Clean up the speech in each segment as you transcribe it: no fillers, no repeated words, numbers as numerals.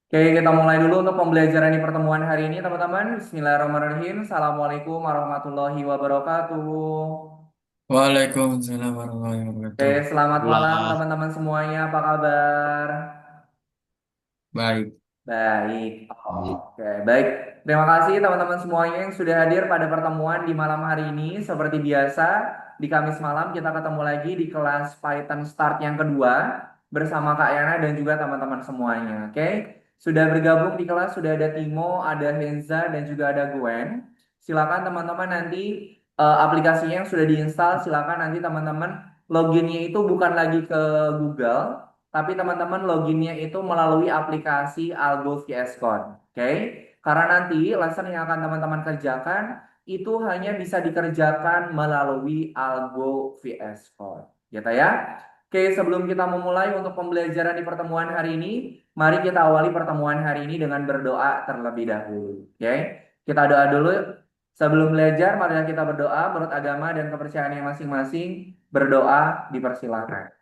Oke, kita mulai dulu untuk pembelajaran di pertemuan hari ini, teman-teman. Bismillahirrahmanirrahim. Assalamualaikum warahmatullahi wabarakatuh. Waalaikumsalam warahmatullahi Oke, wabarakatuh. selamat malam, Wah, teman-teman semuanya. Apa kabar? baik. Baik. Baik. Oke, baik. Terima kasih teman-teman semuanya yang sudah hadir pada pertemuan di malam hari ini. Seperti biasa, di Kamis malam kita ketemu lagi di kelas Python Start yang kedua bersama Kak Yana dan juga teman-teman semuanya. Oke, sudah bergabung di kelas, sudah ada Timo, ada Henza, dan juga ada Gwen. Silakan teman-teman nanti aplikasinya yang sudah diinstal, silakan nanti teman-teman loginnya itu bukan lagi ke Google, tapi teman-teman loginnya itu melalui aplikasi Algo VS Code. Oke? Karena nanti lesson yang akan teman-teman kerjakan itu hanya bisa dikerjakan melalui Algo VS Code. Gitu ya. Oke, sebelum kita memulai untuk pembelajaran di pertemuan hari ini, mari kita awali pertemuan hari ini dengan berdoa terlebih dahulu. Oke? Kita doa dulu. Sebelum belajar, mari kita berdoa menurut agama dan kepercayaan yang masing-masing. Berdoa dipersilakan.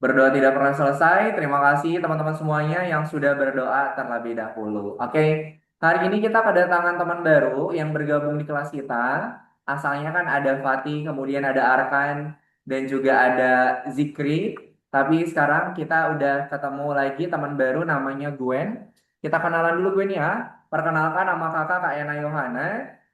Berdoa tidak pernah selesai. Terima kasih teman-teman semuanya yang sudah berdoa terlebih dahulu. Oke, hari ini kita kedatangan teman baru yang bergabung di kelas kita. Asalnya kan ada Fatih, kemudian ada Arkan, dan juga ada Zikri. Tapi sekarang kita udah ketemu lagi teman baru namanya Gwen. Kita kenalan dulu Gwen ya. Perkenalkan nama kakak Kak Yana Yohana.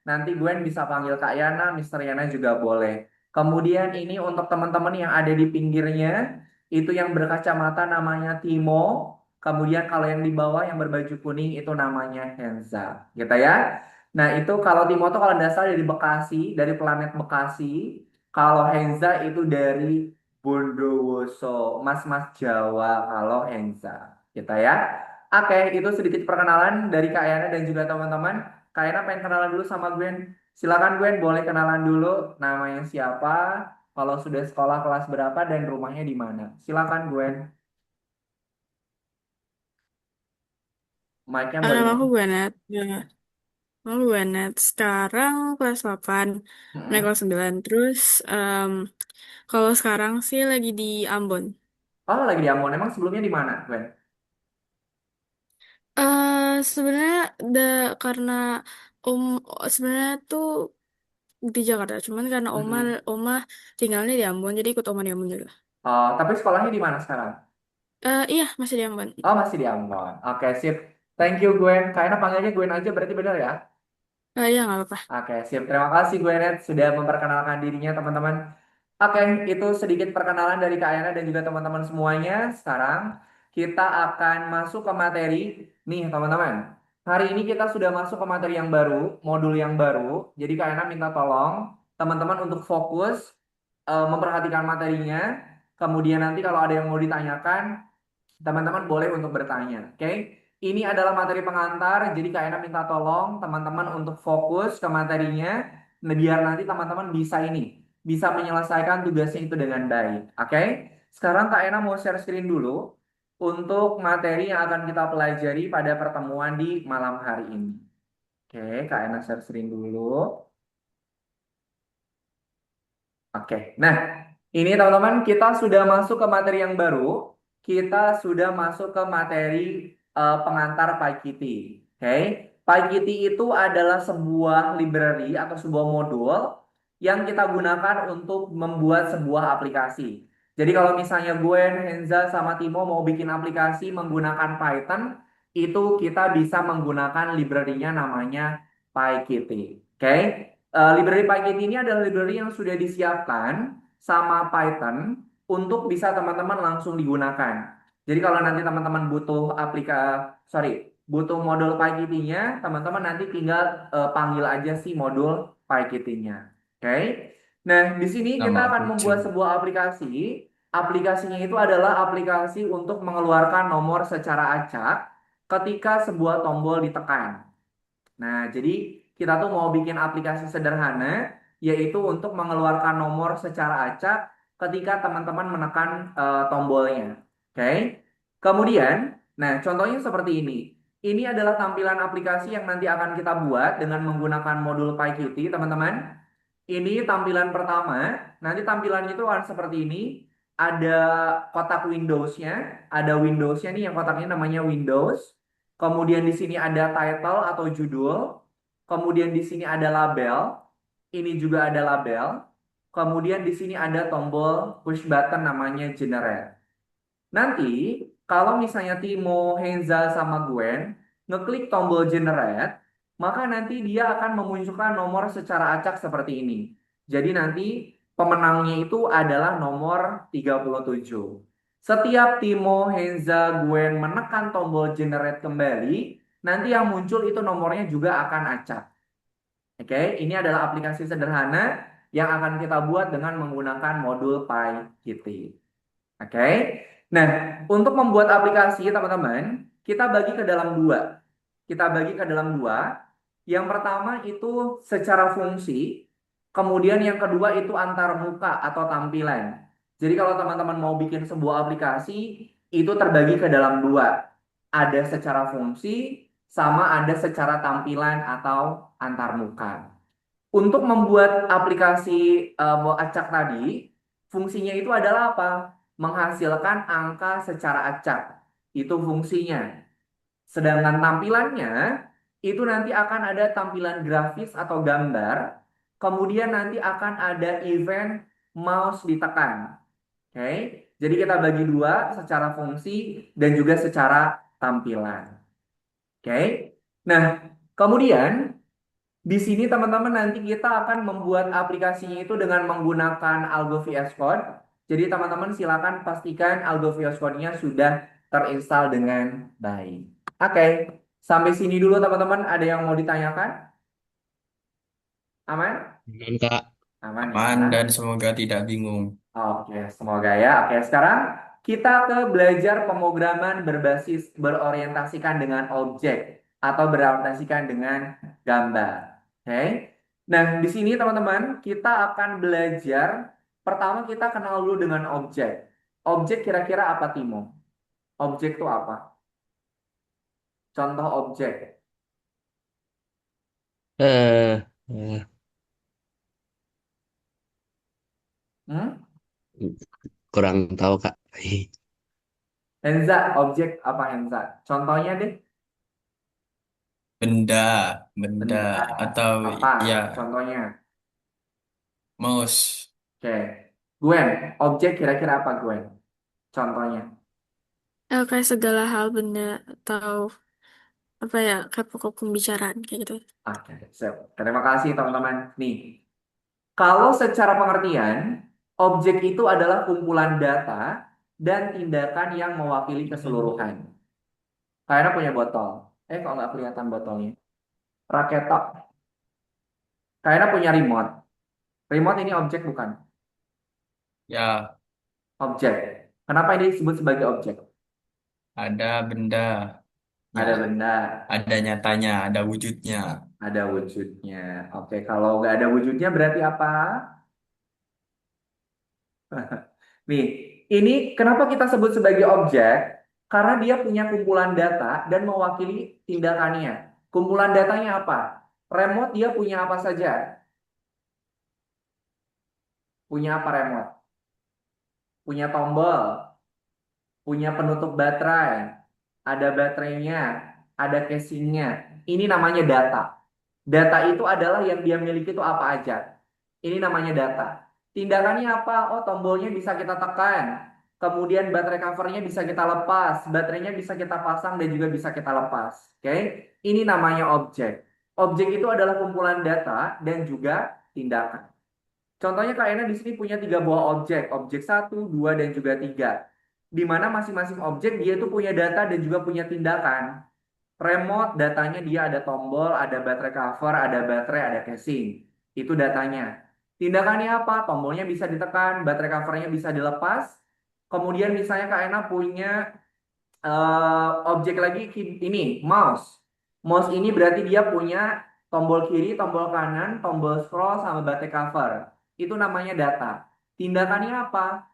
Nanti Gwen bisa panggil Kak Yana, Mister Yana juga boleh. Kemudian ini untuk teman-teman yang ada di pinggirnya. Itu yang berkacamata namanya Timo. Kemudian kalau yang di bawah yang berbaju kuning itu namanya Henza. Gitu ya. Nah itu kalau Timo tuh kalau dasar dari Bekasi, dari planet Bekasi. Kalau Henza itu dari Bondowoso, Mas-mas Jawa kalau Henza. Gitu ya. Oke, itu sedikit perkenalan dari Kak Yana dan juga teman-teman. Kak Yana pengen kenalan dulu sama Gwen. Silakan Gwen, boleh kenalan dulu namanya siapa, kalau sudah sekolah kelas berapa dan rumahnya di mana? Silakan Gwen. Mic-nya boleh Nama di. aku Gwanet. Ya, aku Gwanet. Sekarang kelas 8, naik Mm-mm. kelas 9. Terus, kalau sekarang sih lagi di Ambon. Oh, lagi di Ambon. Emang sebelumnya di mana, Gwen? Sebenarnya karena om sebenarnya tuh di Jakarta, cuman karena Mm-mm. oma tinggalnya di Ambon, jadi ikut oma di Ambon juga. Oh, tapi sekolahnya di mana sekarang? Iya, masih di Ambon. Oh, masih di Ambon. Oke, sip. Thank you, Gwen. Kayaknya panggilnya Gwen aja, berarti benar ya? Iya, nggak apa-apa. Oke, sip. Terima kasih, Gwenet, sudah memperkenalkan dirinya, teman-teman. Oke, itu sedikit perkenalan dari Kak Ayana dan juga teman-teman semuanya. Sekarang kita akan masuk ke materi. Nih, teman-teman. Hari ini kita sudah masuk ke materi yang baru, modul yang baru. Jadi Kak Ayana minta tolong teman-teman untuk fokus memperhatikan materinya. Kemudian nanti kalau ada yang mau ditanyakan, teman-teman boleh untuk bertanya. Oke? Ini adalah materi pengantar, jadi Kak Ena minta tolong teman-teman untuk fokus ke materinya, biar nanti teman-teman bisa bisa menyelesaikan tugasnya itu dengan baik. Oke? Sekarang Kak Ena mau share screen dulu untuk materi yang akan kita pelajari pada pertemuan di malam hari ini. Oke, Kak Ena share screen dulu. Oke, nah ini teman-teman kita sudah masuk ke materi yang baru. Kita sudah masuk ke materi pengantar PyKitty. Oke, PyKitty itu adalah sebuah library atau sebuah modul yang kita gunakan untuk membuat sebuah aplikasi. Jadi kalau misalnya Gwen, Henza, sama Timo mau bikin aplikasi menggunakan Python, itu kita bisa menggunakan library-nya namanya PyKitty. Oke, library Pykit ini adalah library yang sudah disiapkan sama Python untuk bisa teman-teman langsung digunakan. Jadi kalau nanti teman-teman butuh butuh modul PyKit-nya, teman-teman nanti tinggal panggil aja si modul PyKit-nya. Oke. Nah, di sini Nama kita aku akan membuat Jun. sebuah aplikasi. Aplikasinya itu adalah aplikasi untuk mengeluarkan nomor secara acak ketika sebuah tombol ditekan. Nah, jadi kita tuh mau bikin aplikasi sederhana, yaitu untuk mengeluarkan nomor secara acak ketika teman-teman menekan tombolnya. Oke. Kemudian, nah contohnya seperti ini. Ini adalah tampilan aplikasi yang nanti akan kita buat dengan menggunakan modul PyQt, teman-teman. Ini tampilan pertama. Nanti tampilannya itu akan seperti ini. Ada kotak Windows-nya, ada Windows-nya nih yang kotaknya namanya Windows. Kemudian di sini ada title atau judul. Kemudian di sini ada label. Ini juga ada label. Kemudian di sini ada tombol push button namanya generate. Nanti kalau misalnya Timo, Henza, sama Gwen ngeklik tombol generate, maka nanti dia akan memunculkan nomor secara acak seperti ini. Jadi nanti pemenangnya itu adalah nomor 37. Setiap Timo, Henza, Gwen menekan tombol generate kembali, nanti yang muncul itu nomornya juga akan acak. Oke, ini adalah aplikasi sederhana yang akan kita buat dengan menggunakan modul PyKitty. Oke. Nah, untuk membuat aplikasi, teman-teman, kita bagi ke dalam dua. Kita bagi ke dalam dua. Yang pertama itu secara fungsi, kemudian yang kedua itu antar muka atau tampilan. Jadi kalau teman-teman mau bikin sebuah aplikasi, itu terbagi ke dalam dua. Ada secara fungsi, sama ada secara tampilan atau antar muka. Untuk membuat aplikasi acak tadi, fungsinya itu adalah apa? Menghasilkan angka secara acak. Itu fungsinya. Sedangkan tampilannya itu nanti akan ada tampilan grafis atau gambar. Kemudian nanti akan ada event mouse ditekan. Oke. Jadi kita bagi dua secara fungsi dan juga secara tampilan. Oke. Nah, kemudian di sini teman-teman nanti kita akan membuat aplikasinya itu dengan menggunakan Algo VS Code. Jadi teman-teman silakan pastikan Algo VS Code-nya sudah terinstall dengan baik. Oke, sampai sini dulu teman-teman. Ada yang mau ditanyakan? Aman? Dan Kak, Aman Aman dan ya. semoga tidak bingung. Oke, semoga ya. Oke, sekarang kita ke belajar pemrograman berbasis berorientasikan dengan objek atau berorientasikan dengan gambar. Oke. Nah, di sini teman-teman, kita akan belajar pertama kita kenal dulu dengan objek. Objek kira-kira apa, Timo? Objek itu apa? Contoh objek. eh eh, Hmm? kurang tahu Kak. Henza, objek apa Henza? Contohnya deh. Benda, benda Benda atau apa? ya Contohnya. mouse, Oke. Gwen, objek kira-kira apa Gwen? Contohnya. Kayak segala hal benda atau apa ya kayak pokok pembicaraan kayak gitu. Oke, siap. Terima kasih teman-teman. Nih, kalau secara pengertian, objek itu adalah kumpulan data dan tindakan yang mewakili keseluruhan. Kayaknya punya botol. Kok nggak kelihatan botolnya? Raketok. Kayaknya punya remote. Remote ini objek bukan? ya Objek. Kenapa ini disebut sebagai objek? ada bendanya, Ada benda, ada nyatanya, ada wujudnya. ada wujudnya. Oke, kalau nggak ada wujudnya berarti apa? Nih, ini kenapa kita sebut sebagai objek? Karena dia punya kumpulan data dan mewakili tindakannya. Kumpulan datanya apa? Remote dia punya apa saja? Punya apa remote? Punya tombol, punya penutup baterai, ada baterainya, ada casingnya. Ini namanya data. Data itu adalah yang dia miliki itu apa aja. Ini namanya data. Tindakannya apa? Oh, tombolnya bisa kita tekan. Kemudian baterai covernya bisa kita lepas. Baterainya bisa kita pasang dan juga bisa kita lepas. Oke? Ini namanya objek. Objek itu adalah kumpulan data dan juga tindakan. Contohnya Kak Ena di sini punya tiga buah objek. Objek satu, dua, dan juga tiga. Di mana masing-masing objek dia itu punya data dan juga punya tindakan. Remote datanya dia ada tombol, ada baterai cover, ada baterai, ada casing. Itu datanya. Tindakannya apa? Tombolnya bisa ditekan, baterai covernya bisa dilepas. Kemudian misalnya Kak Ena punya objek lagi ini, mouse. Mouse ini berarti dia punya tombol kiri, tombol kanan, tombol scroll, sama baterai cover. Itu namanya data. Tindakannya apa?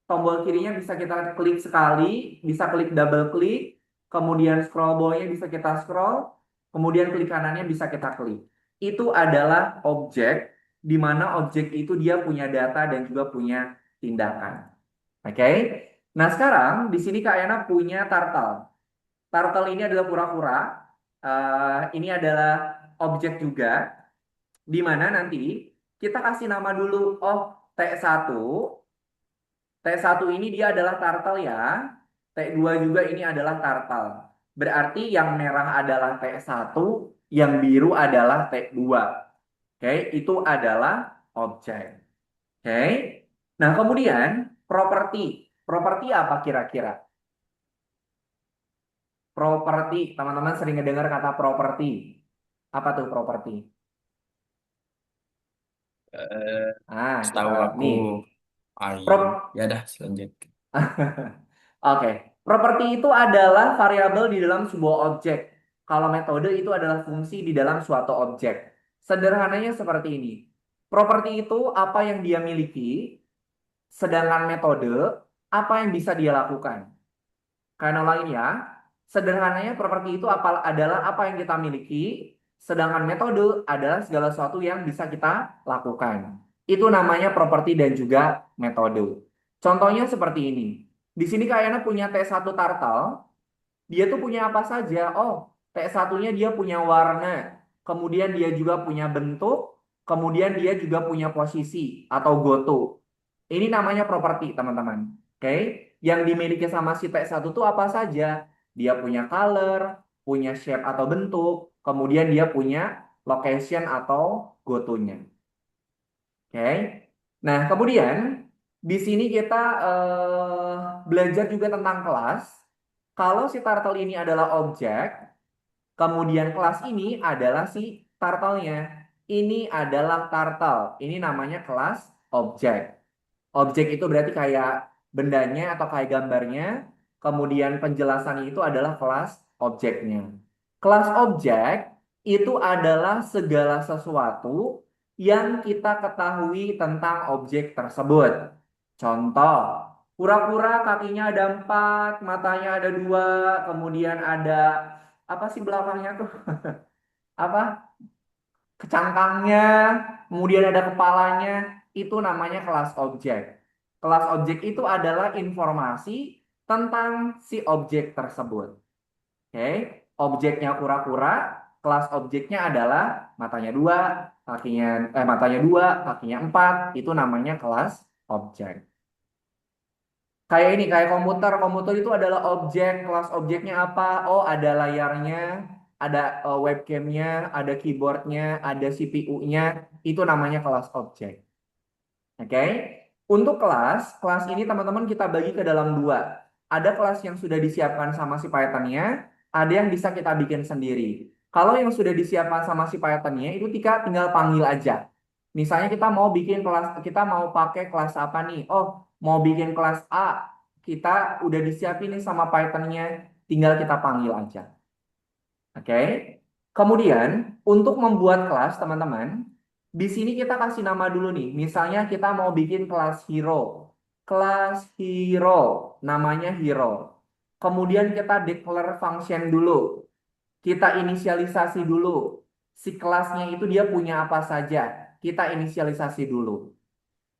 Tombol kirinya bisa kita klik sekali, bisa klik double klik, kemudian scroll bawahnya bisa kita scroll, kemudian klik kanannya bisa kita klik. Itu adalah objek di mana objek itu dia punya data dan juga punya tindakan. Oke. Nah, sekarang di sini Kak Yana punya turtle. Turtle ini adalah kura-kura. Ini adalah objek juga, di mana nanti kita kasih nama dulu. Oh, T1. T1 ini dia adalah turtle ya. T2 juga ini adalah turtle. Berarti yang merah adalah T1, yang biru adalah T2. Oke, itu adalah objek. Oke. Nah, kemudian properti. Properti apa kira-kira? Properti, teman-teman sering ngedengar kata properti. Apa tuh properti? Eh, Kita Setahu aku, nih. ayo. Prop Ya dah, selanjutnya. Oke, properti itu adalah variabel di dalam sebuah objek. Kalau metode itu adalah fungsi di dalam suatu objek. Sederhananya seperti ini. Properti itu apa yang dia miliki, sedangkan metode apa yang bisa dia lakukan. Karena lain ya, sederhananya properti itu adalah apa yang kita miliki, sedangkan metode adalah segala sesuatu yang bisa kita lakukan. Itu namanya properti dan juga metode. Contohnya seperti ini. Di sini kayaknya punya T1 turtle, dia tuh punya apa saja? Oh, T1-nya dia punya warna, kemudian dia juga punya bentuk, kemudian dia juga punya posisi atau goto. Ini namanya properti, teman-teman. Oke, yang dimiliki sama si T1 tuh apa saja? Dia punya color, punya shape atau bentuk, kemudian dia punya location atau gotonya. Oke. Nah, kemudian di sini kita belajar juga tentang kelas. Kalau si turtle ini adalah objek, kemudian kelas ini adalah si turtle-nya. Ini adalah turtle. Ini namanya kelas objek. Objek itu berarti kayak bendanya atau kayak gambarnya. Kemudian penjelasannya itu adalah kelas objeknya. Kelas objek itu adalah segala sesuatu yang kita ketahui tentang objek tersebut. Contoh, kura-kura kakinya ada 4, matanya ada 2, kemudian ada apa sih belakangnya tuh? Apa? Kecangkangnya, kemudian ada kepalanya, itu namanya kelas objek. Kelas objek itu adalah informasi tentang si objek tersebut. Oke, objeknya kura-kura, kelas objeknya adalah matanya dua, kakinya 4, itu namanya kelas objek. Kayak ini, kayak komputer. Komputer itu adalah objek. Kelas objeknya apa? Oh, ada layarnya, ada webcamnya, ada keyboardnya, ada CPU-nya. Itu namanya kelas objek. Oke. Untuk kelas ini teman-teman kita bagi ke dalam dua. Ada kelas yang sudah disiapkan sama si Python-nya, ada yang bisa kita bikin sendiri. Kalau yang sudah disiapkan sama si Python-nya itu kita tinggal panggil aja. Misalnya kita mau bikin kelas, kita mau pakai kelas apa nih? Oh, mau bikin kelas A. Kita udah disiapin nih sama Python-nya, tinggal kita panggil aja. Oke. Kemudian untuk membuat kelas, teman-teman, di sini kita kasih nama dulu nih. Misalnya kita mau bikin kelas hero. Kelas hero, namanya hero. Kemudian kita declare function dulu. Kita inisialisasi dulu. Si kelasnya itu dia punya apa saja. Kita inisialisasi dulu.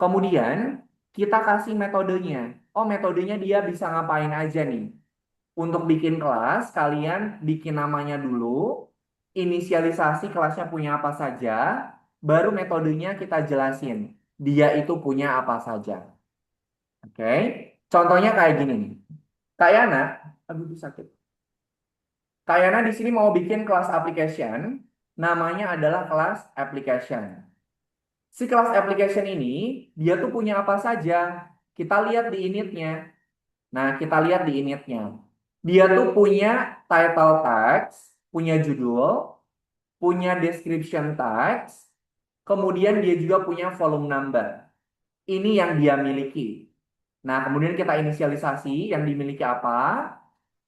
Kemudian kita kasih metodenya. Oh, metodenya dia bisa ngapain aja nih. Untuk bikin kelas, kalian bikin namanya dulu, inisialisasi kelasnya punya apa saja, baru metodenya kita jelasin. Dia itu punya apa saja. Oke, contohnya kayak gini nih. Kak Yana, aduh sakit. Kak Yana di sini mau bikin kelas application, namanya adalah kelas application. Si kelas application ini, dia tuh punya apa saja. Kita lihat di initnya. Nah, kita lihat di initnya. Dia tuh punya title text, punya judul, punya description text, kemudian dia juga punya volume number. Ini yang dia miliki. Nah, kemudian kita inisialisasi yang dimiliki apa.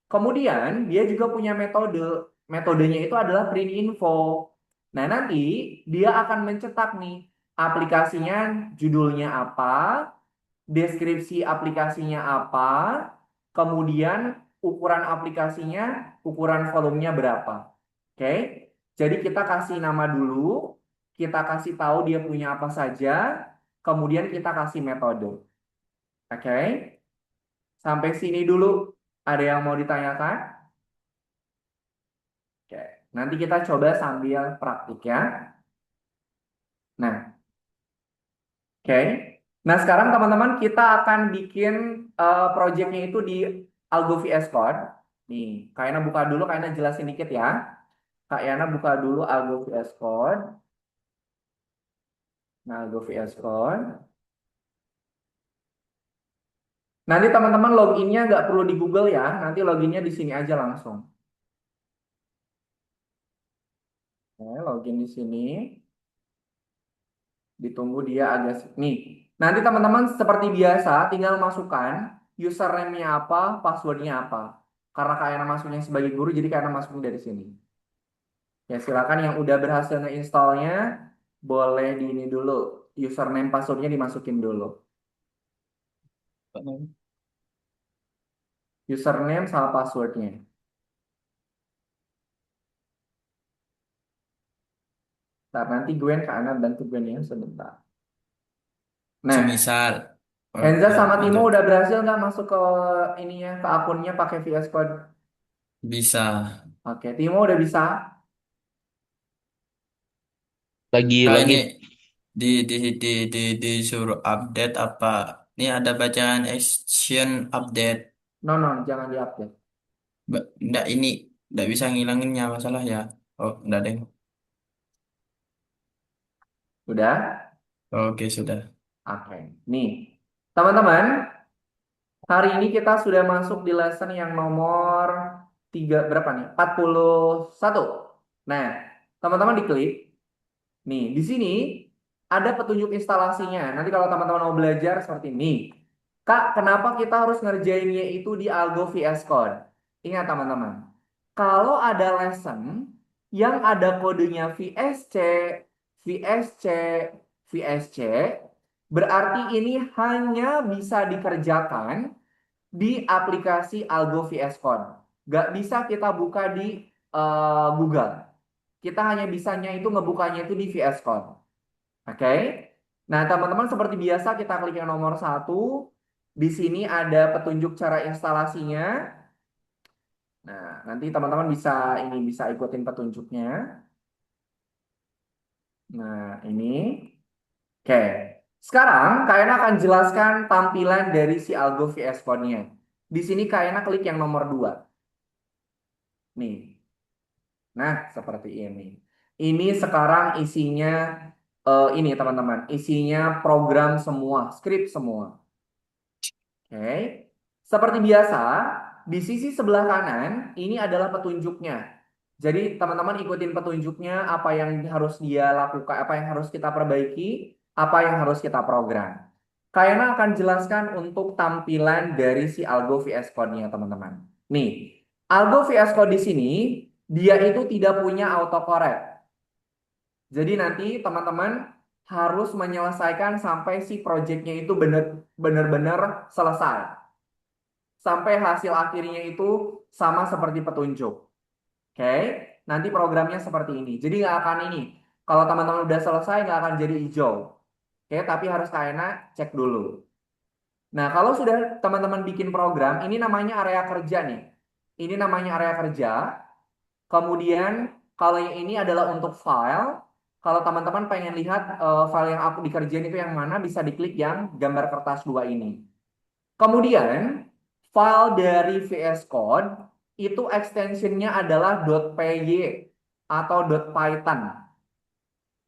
Kemudian dia juga punya metode. Metodenya itu adalah print info. Nah, nanti dia akan mencetak nih aplikasinya judulnya apa, deskripsi aplikasinya apa, kemudian ukuran aplikasinya, ukuran volumenya berapa. Oke, jadi kita kasih nama dulu, kita kasih tahu dia punya apa saja, kemudian kita kasih metode. Oke? Sampai sini dulu. Ada yang mau ditanyakan? Oke. Nanti kita coba sambil praktik ya. Nah, oke. Nah, sekarang teman-teman kita akan bikin projectnya itu di Algo VS Code. Nih, Kak Yana buka dulu, Kak Yana jelasin dikit ya. Kak Yana buka dulu Algo VS Code. Nah, Algo VS Code. Nanti teman-teman loginnya nggak perlu di Google ya. Nanti loginnya di sini aja langsung. Oke, login di sini. Ditunggu dia agak nih. Nanti teman-teman seperti biasa tinggal masukkan username-nya apa, password-nya apa. Karena kalian masuknya sebagai guru, jadi kalian masukin dari sini. Ya silakan yang udah berhasil nge-installnya boleh di ini dulu. Username password-nya dimasukin dulu. Username sama password-nya. Ntar nanti Gwen ke Ana bantu Gwen ya sebentar. Nah, Semisal, Enza sama Timo udah udah berhasil nggak masuk ke ininya ke akunnya pakai VS Code? bisa. Oke, Timo udah bisa. Lagi Kak ini login. di di di disuruh update apa? Ini ada bacaan action update. No, no, jangan diupdate. Nggak ini, nggak bisa ngilanginnya masalah ya. Oh, nggak deh. Udah? Oke, sudah. Oke. Nih, teman-teman, hari ini kita sudah masuk di lesson yang nomor 3 berapa nih? 41. Nah, teman-teman diklik. Nih, di sini ada petunjuk instalasinya. Nanti kalau teman-teman mau belajar seperti ini. Kak, kenapa kita harus ngerjainnya itu di Algo VS Code? Ingat teman-teman, kalau ada lesson yang ada kodenya VSC, VSC, VSC, berarti ini hanya bisa dikerjakan di aplikasi Algo VS Code. Gak bisa kita buka di Google. Kita hanya bisanya itu ngebukanya itu di VS Code. Oke. Nah, teman-teman seperti biasa kita klik yang nomor 1. Di sini ada petunjuk cara instalasinya. Nah, nanti teman-teman bisa ikutin petunjuknya. Nah, ini. Oke. Sekarang Kayana akan jelaskan tampilan dari si Algo VS Code-nya. Di sini Kayana klik yang nomor 2. Nih. Nah, seperti ini. Ini sekarang isinya ini teman-teman, isinya program semua, script semua. Oke. Seperti biasa, di sisi sebelah kanan ini adalah petunjuknya. Jadi teman-teman ikutin petunjuknya apa yang harus dia lakukan, apa yang harus kita perbaiki, apa yang harus kita program. Kayana akan jelaskan untuk tampilan dari si Algo VS Code-nya teman-teman. Nih, Algo VS Code di sini dia itu tidak punya autocorrect. Jadi nanti teman-teman harus menyelesaikan sampai si projectnya itu benar-benar selesai. Sampai hasil akhirnya itu sama seperti petunjuk. Oke, nanti programnya seperti ini. Jadi nggak akan ini. Kalau teman-teman udah selesai nggak akan jadi hijau. Oke, tapi harus kayaknya cek dulu. Nah, kalau sudah teman-teman bikin program, ini namanya area kerja nih. Ini namanya area kerja. Kemudian kalau yang ini adalah untuk file. Kalau teman-teman pengen lihat file yang aku dikerjain itu yang mana, bisa diklik yang gambar kertas 2 ini. Kemudian file dari VS Code itu extensionnya adalah .py atau .python.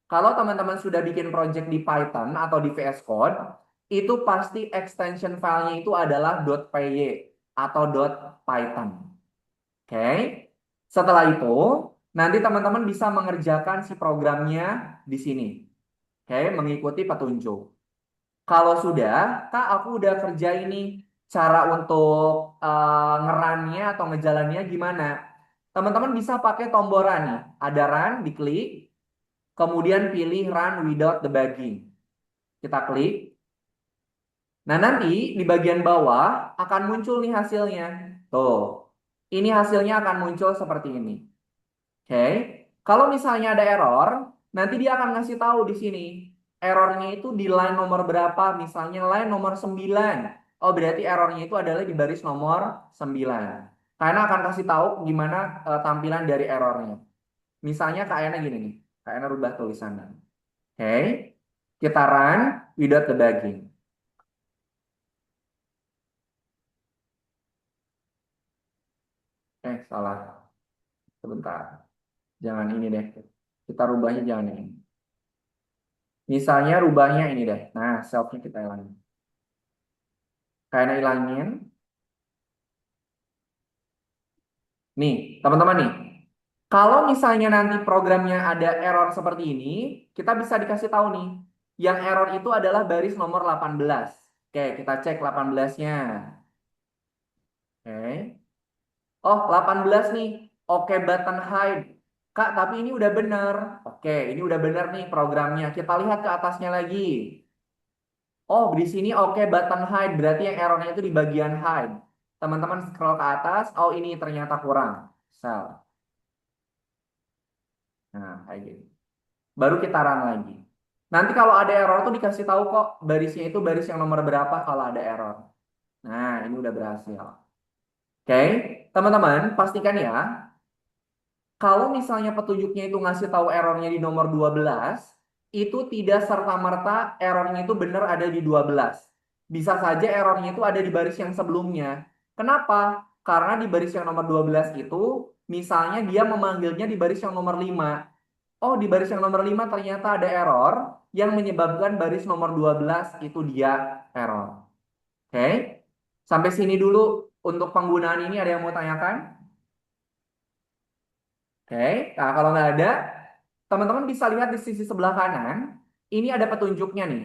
Kalau teman-teman sudah bikin project di Python atau di VS Code, itu pasti extension filenya itu adalah .py atau .python. Oke. Setelah itu, nanti teman-teman bisa mengerjakan si programnya di sini. Oke, mengikuti petunjuk. Kalau sudah, Kak, aku udah kerja ini. Cara untuk ngerannya atau ngejalannya gimana? Teman-teman bisa pakai tombol run nih. Ada run, diklik. Kemudian pilih run without debugging. Kita klik. Nah, nanti di bagian bawah akan muncul nih hasilnya. Tuh. Ini hasilnya akan muncul seperti ini. Oke. Kalau misalnya ada error, Nanti dia akan ngasih tahu di sini. Errornya itu di line nomor berapa? Misalnya line nomor 9. Oh, berarti errornya itu adalah di baris nomor 9. Karena akan kasih tahu gimana tampilan dari errornya. Misalnya kayaknya gini nih. Kayaknya rubah tulisannya. Oke. Kita run without debugging. Salah. Sebentar. Jangan ini deh. Kita rubahnya jangan ini. Misalnya rubahnya ini deh. Nah, selfnya kita hilangin. Kayaknya hilangin. Nih, teman-teman nih. Kalau misalnya nanti programnya ada error seperti ini, kita bisa dikasih tahu nih. Yang error itu adalah baris nomor 18. Oke, kita cek 18-nya. Oke. Oh, 18 nih. Oke, button hide. Kak, tapi ini udah bener. Oke, ini udah bener nih programnya. Kita lihat ke atasnya lagi. Oh, di sini oke button hide. Berarti yang errornya itu di bagian hide. Teman-teman scroll ke atas. Oh, ini ternyata kurang. Sel. Nah, kayak gini. Baru kita run lagi. Nanti kalau ada error tuh dikasih tahu kok barisnya itu baris yang nomor berapa kalau ada error. Nah, ini udah berhasil. Oke, teman-teman pastikan ya, kalau misalnya petunjuknya itu ngasih tahu errornya di nomor 12, itu tidak serta-merta errornya itu benar ada di 12. Bisa saja errornya itu ada di baris yang sebelumnya. Kenapa? Karena di baris yang nomor 12 itu, misalnya dia memanggilnya di baris yang nomor 5. Oh, di baris yang nomor 5 ternyata ada error yang menyebabkan baris nomor 12 itu dia error. Oke? Sampai sini dulu untuk penggunaan ini ada yang mau tanyakan? Oke, nah kalau nggak ada, teman-teman bisa lihat di sisi sebelah kanan, ini ada petunjuknya nih.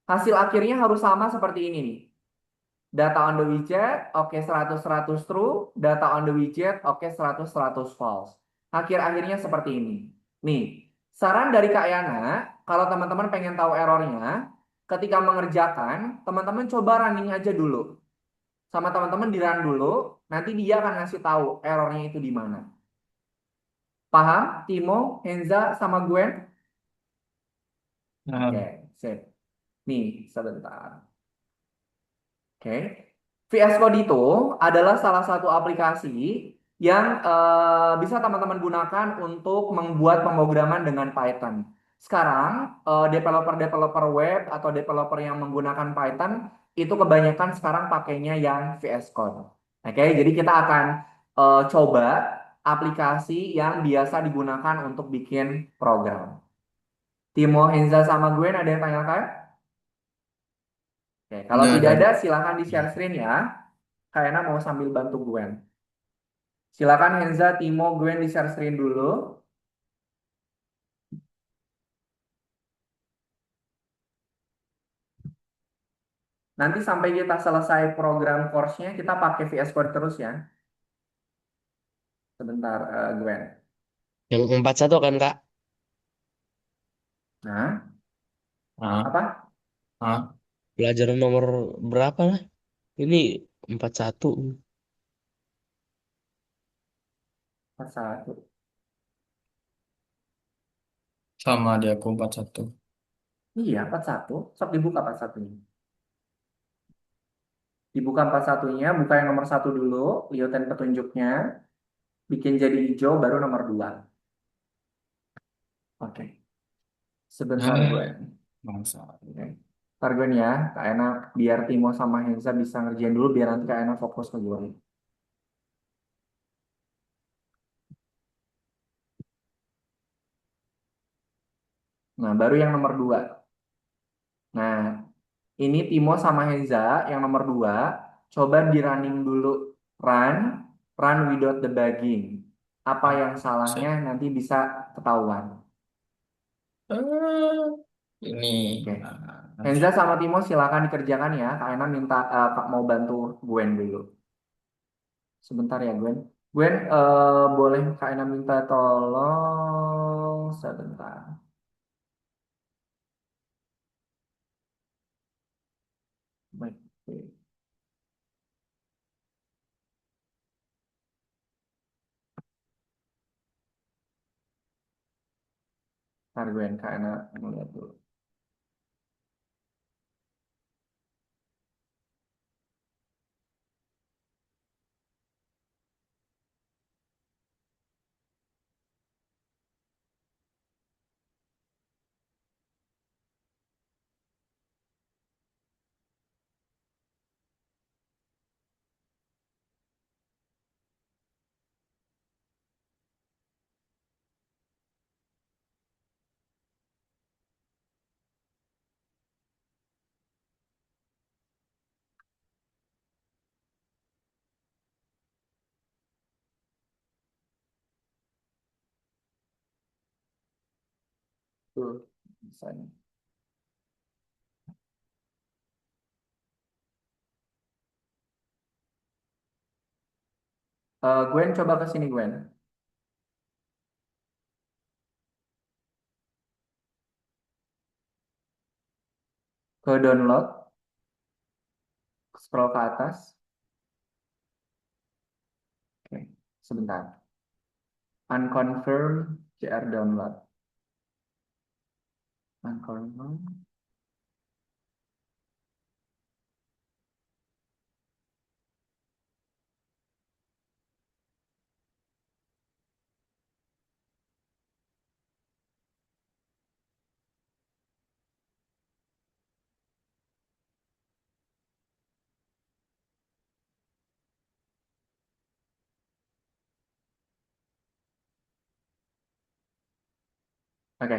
Hasil akhirnya harus sama seperti ini nih. Data on the widget, oke 100-100 true. Data on the widget, oke 100-100 false. Akhir-akhirnya seperti ini. Nih, saran dari Kak Yana, kalau teman-teman pengen tahu errornya, ketika mengerjakan, teman-teman coba running aja dulu. Sama teman-teman di run dulu, nanti dia akan ngasih tahu errornya itu di mana. Paham? Timo, Henza, sama Gwen? Oke, Nah, sip. Nih, sebentar. Oke. VS Code itu adalah salah satu aplikasi yang bisa teman-teman gunakan untuk membuat pemrograman dengan Python. Sekarang, developer-developer web atau developer yang menggunakan Python itu kebanyakan sekarang pakainya yang VS Code. Oke, jadi kita akan coba aplikasi yang biasa digunakan untuk bikin program. Timo, Henza, sama Gwen ada yang tanyakan? Oke, kalau tidak ada. ada silahkan di share screen ya. Kayaknya mau sambil bantu Gwen. Silakan Henza, Timo, Gwen di share screen dulu. Nanti sampai kita selesai program course-nya, kita pakai VS Code terus ya. Sebentar, Gwen. Yang 41 kan, Kak? Nah, Ah, apa? ah. Pelajaran nomor berapa lah? Ini 41. Part 1. Sama di aku 41. Iya, part 1. Sok dibuka part 1-nya. Dibuka part 1-nya, buka yang nomor 1 dulu, lihatin petunjuknya, bikin jadi hijau, baru nomor 2. Oke, sebentar Ah, Gwen. bangsa. Oke. Ntar Gwen ya, Kak Ena, biar Timo sama Henza bisa ngerjain dulu, biar nanti Kak Ena fokus ke Gwen. Nah, baru yang nomor 2. Nah, ini Timo sama Henza yang nomor 2. Coba di running dulu. Run, run without debugging. Apa yang salahnya Se- nanti bisa ketahuan. Ah, ini. Oke. Ah, Henza sama Timo silakan dikerjakan ya. Kak Ena minta Kak mau bantu Gwen dulu. Sebentar ya Gwen. Gwen, boleh Kak Ena minta tolong sebentar. Baik. Oke. Ntar Gwen, Kak Ena ngeliat dulu. Tuh, bisa nih. Gwen, coba ke sini Gwen. Ke download, scroll ke atas. Oke, sebentar. Unconfirm CR download. Unconfirm. Oke.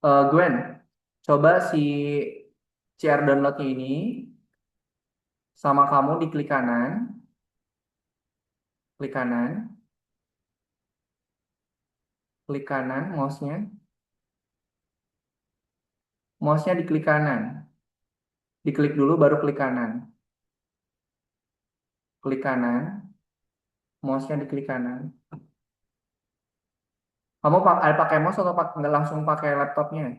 Gwen, coba si CR downloadnya ini sama kamu klik kanan, mouse-nya, mouse-nya diklik kanan, diklik dulu baru klik kanan, mouse-nya diklik kanan. Kamu pakai mouse atau nggak langsung pakai laptopnya?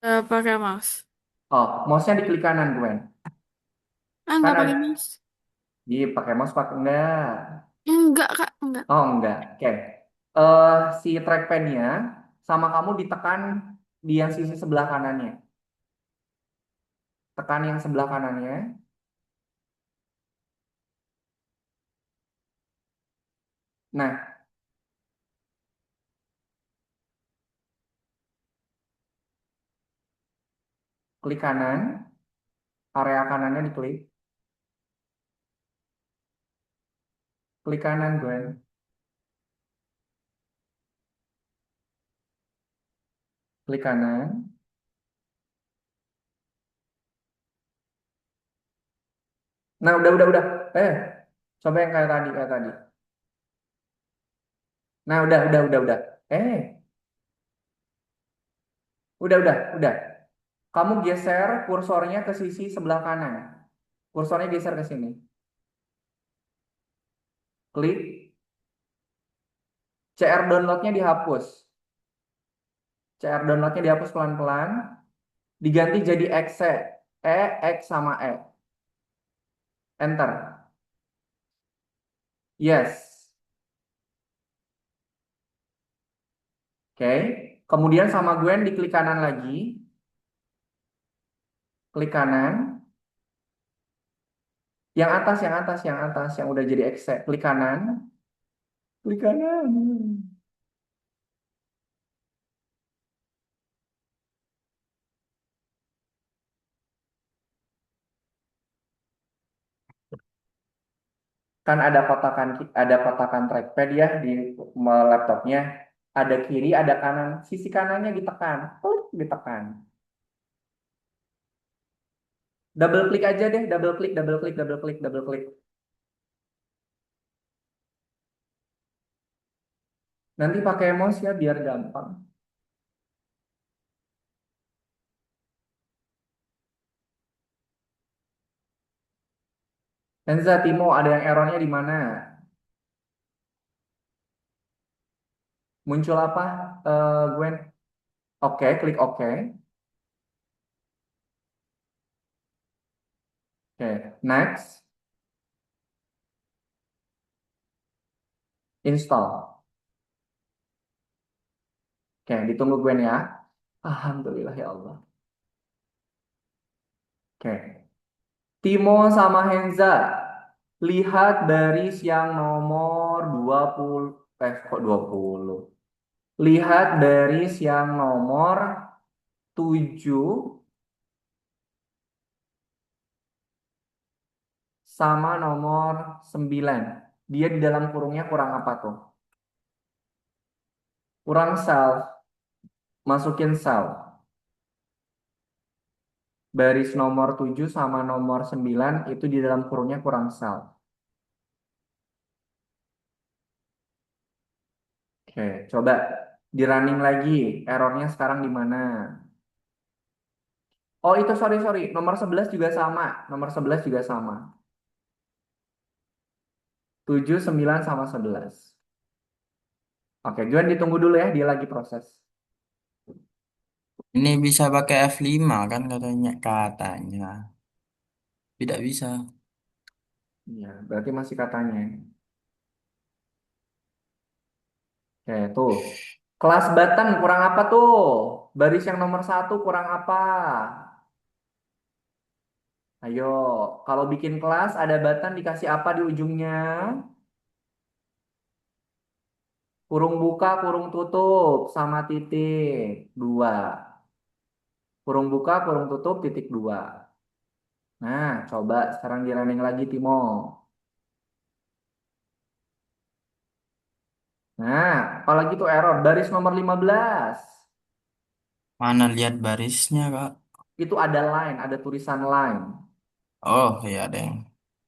Pakai mouse. Oh, mouse-nya diklik kanan, Gwen. Kan Nggak pakai ada, mouse. pakai mouse pakai enggak? Enggak, Kak. Enggak. Oh, enggak. Oke. Si trackpad-nya sama kamu ditekan di yang sisi sebelah kanannya. Tekan yang sebelah kanannya. Nah, klik kanan, area kanannya diklik. Klik kanan, Gwen. Klik kanan. Nah, udah. Eh, coba yang kayak tadi. Nah, udah. Eh, udah. Kamu geser kursornya ke sisi sebelah kanan. Kursornya geser ke sini. Klik. CR downloadnya dihapus. CR downloadnya dihapus pelan-pelan. Diganti jadi exe. X sama E. Enter. Yes. Oke. Kemudian sama Gwen diklik kanan lagi. Klik kanan. Yang atas, yang udah jadi exe. Klik kanan. Klik kanan. Kan ada kotakan trackpad ya di laptopnya. Ada kiri, ada kanan. Sisi kanannya ditekan. Klik, ditekan. Double klik aja deh, double klik. Nanti pakai mouse ya biar gampang. Enza, Timo, ada yang errornya di mana? Muncul apa, Gwen? Oke, klik oke. Oke, next. Install. Oke, ditunggu Gwen ya. Alhamdulillah ya Allah. Oke. Timo sama Henza, lihat baris yang nomor 20. Kok 20? Lihat baris yang nomor 7 sama nomor 9. Dia di dalam kurungnya kurang apa tuh? Kurang self. Masukin self. Baris nomor 7 sama nomor 9 itu di dalam kurungnya kurang self. Oke, coba di running lagi. Errornya sekarang di mana? Oh, itu sorry. Nomor 11 juga sama. Nomor 11 juga sama. 7 9 sama 11. Oke, Juan ditunggu dulu ya, dia lagi proses. Ini bisa pakai F5 kan katanya. Katanya. Tidak bisa. Iya, berarti masih katanya. Oke, tuh. Kelas Batan kurang apa tuh? Baris yang nomor 1 kurang apa? Ayo, kalau bikin kelas ada batan dikasih apa di ujungnya? Kurung buka, kurung tutup, sama titik. Dua. Kurung buka, kurung tutup, titik dua. Nah, coba sekarang di running lagi, Timo. Nah, apalagi tuh error. Baris nomor 15. Mana lihat barisnya, Kak? Itu ada line, ada tulisan line. Oh, iya ada yang.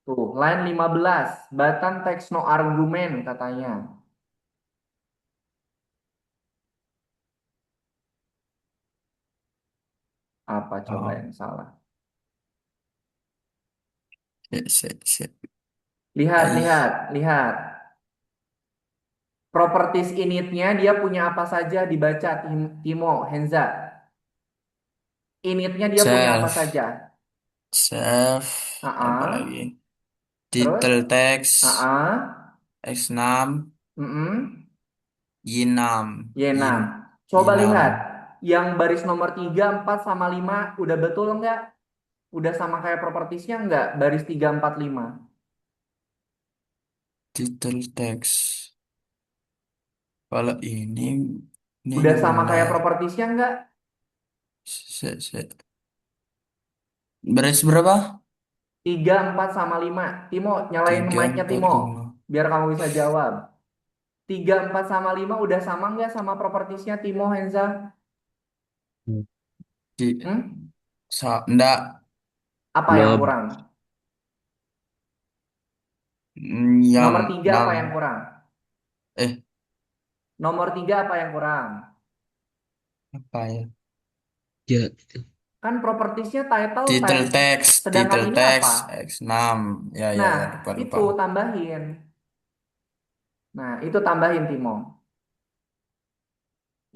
Tuh, line 15. Button text no argument katanya. Apa coba Oh, yang salah? sip. Lihat, Baik. lihat, lihat. Properties initnya dia punya apa saja dibaca Timo, Henza. Initnya dia punya apa Self. saja? Self. Apa lagi? AA. Terus? Title text. AA. X6. Mm-mm. Y6. Y6. Coba Y6. lihat. Yang baris nomor 3, 4, sama 5 udah betul nggak? Udah sama kayak propertiesnya nggak? Baris 3, 4, 5. Title text. Kalau ini Udah nggak sama kayak benar. propertiesnya nggak? Se. Baris berapa? 3, 4, sama 5. Timo, nyalain Tiga, mic-nya empat, Timo. lima. Biar kamu bisa jawab. 3, 4, sama 5 udah sama nggak sama propertiesnya Timo, Henza? Hmm. Di, Hmm? enggak. Apa yang Belum. kurang? Yang Nomor 3 apa enam. yang kurang? Eh, Nomor 3 apa yang kurang? apa ya? Ya, Kan propertiesnya title Title text. text, Sedangkan title ini apa? text X6. Ya, Nah, lupa. itu tambahin. Nah, itu tambahin Timo.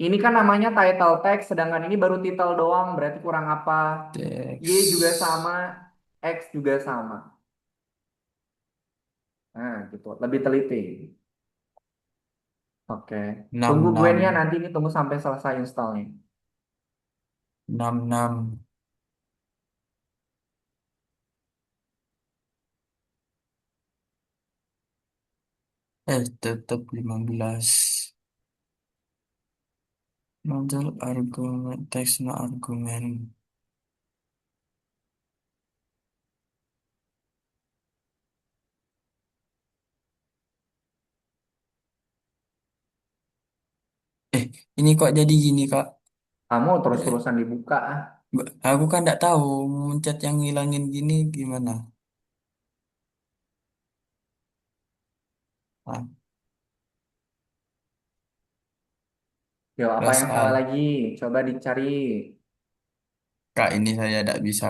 Ini kan namanya title text, sedangkan ini baru title doang, berarti kurang apa? Y juga sama, Text X juga sama. Nah, gitu. Lebih teliti. Oke. Tunggu gue nya 66. nanti ini tunggu sampai selesai installnya. 66. Tetap 15. Model argumen, teks no argumen. Eh, ini kok jadi gini, Kak? Kamu Eh, terus-terusan dibuka. aku kan nggak tahu mencet yang ngilangin gini gimana. Ah, Yo, apa plus yang salah A. lagi? Coba dicari. Kak, ini saya tidak bisa.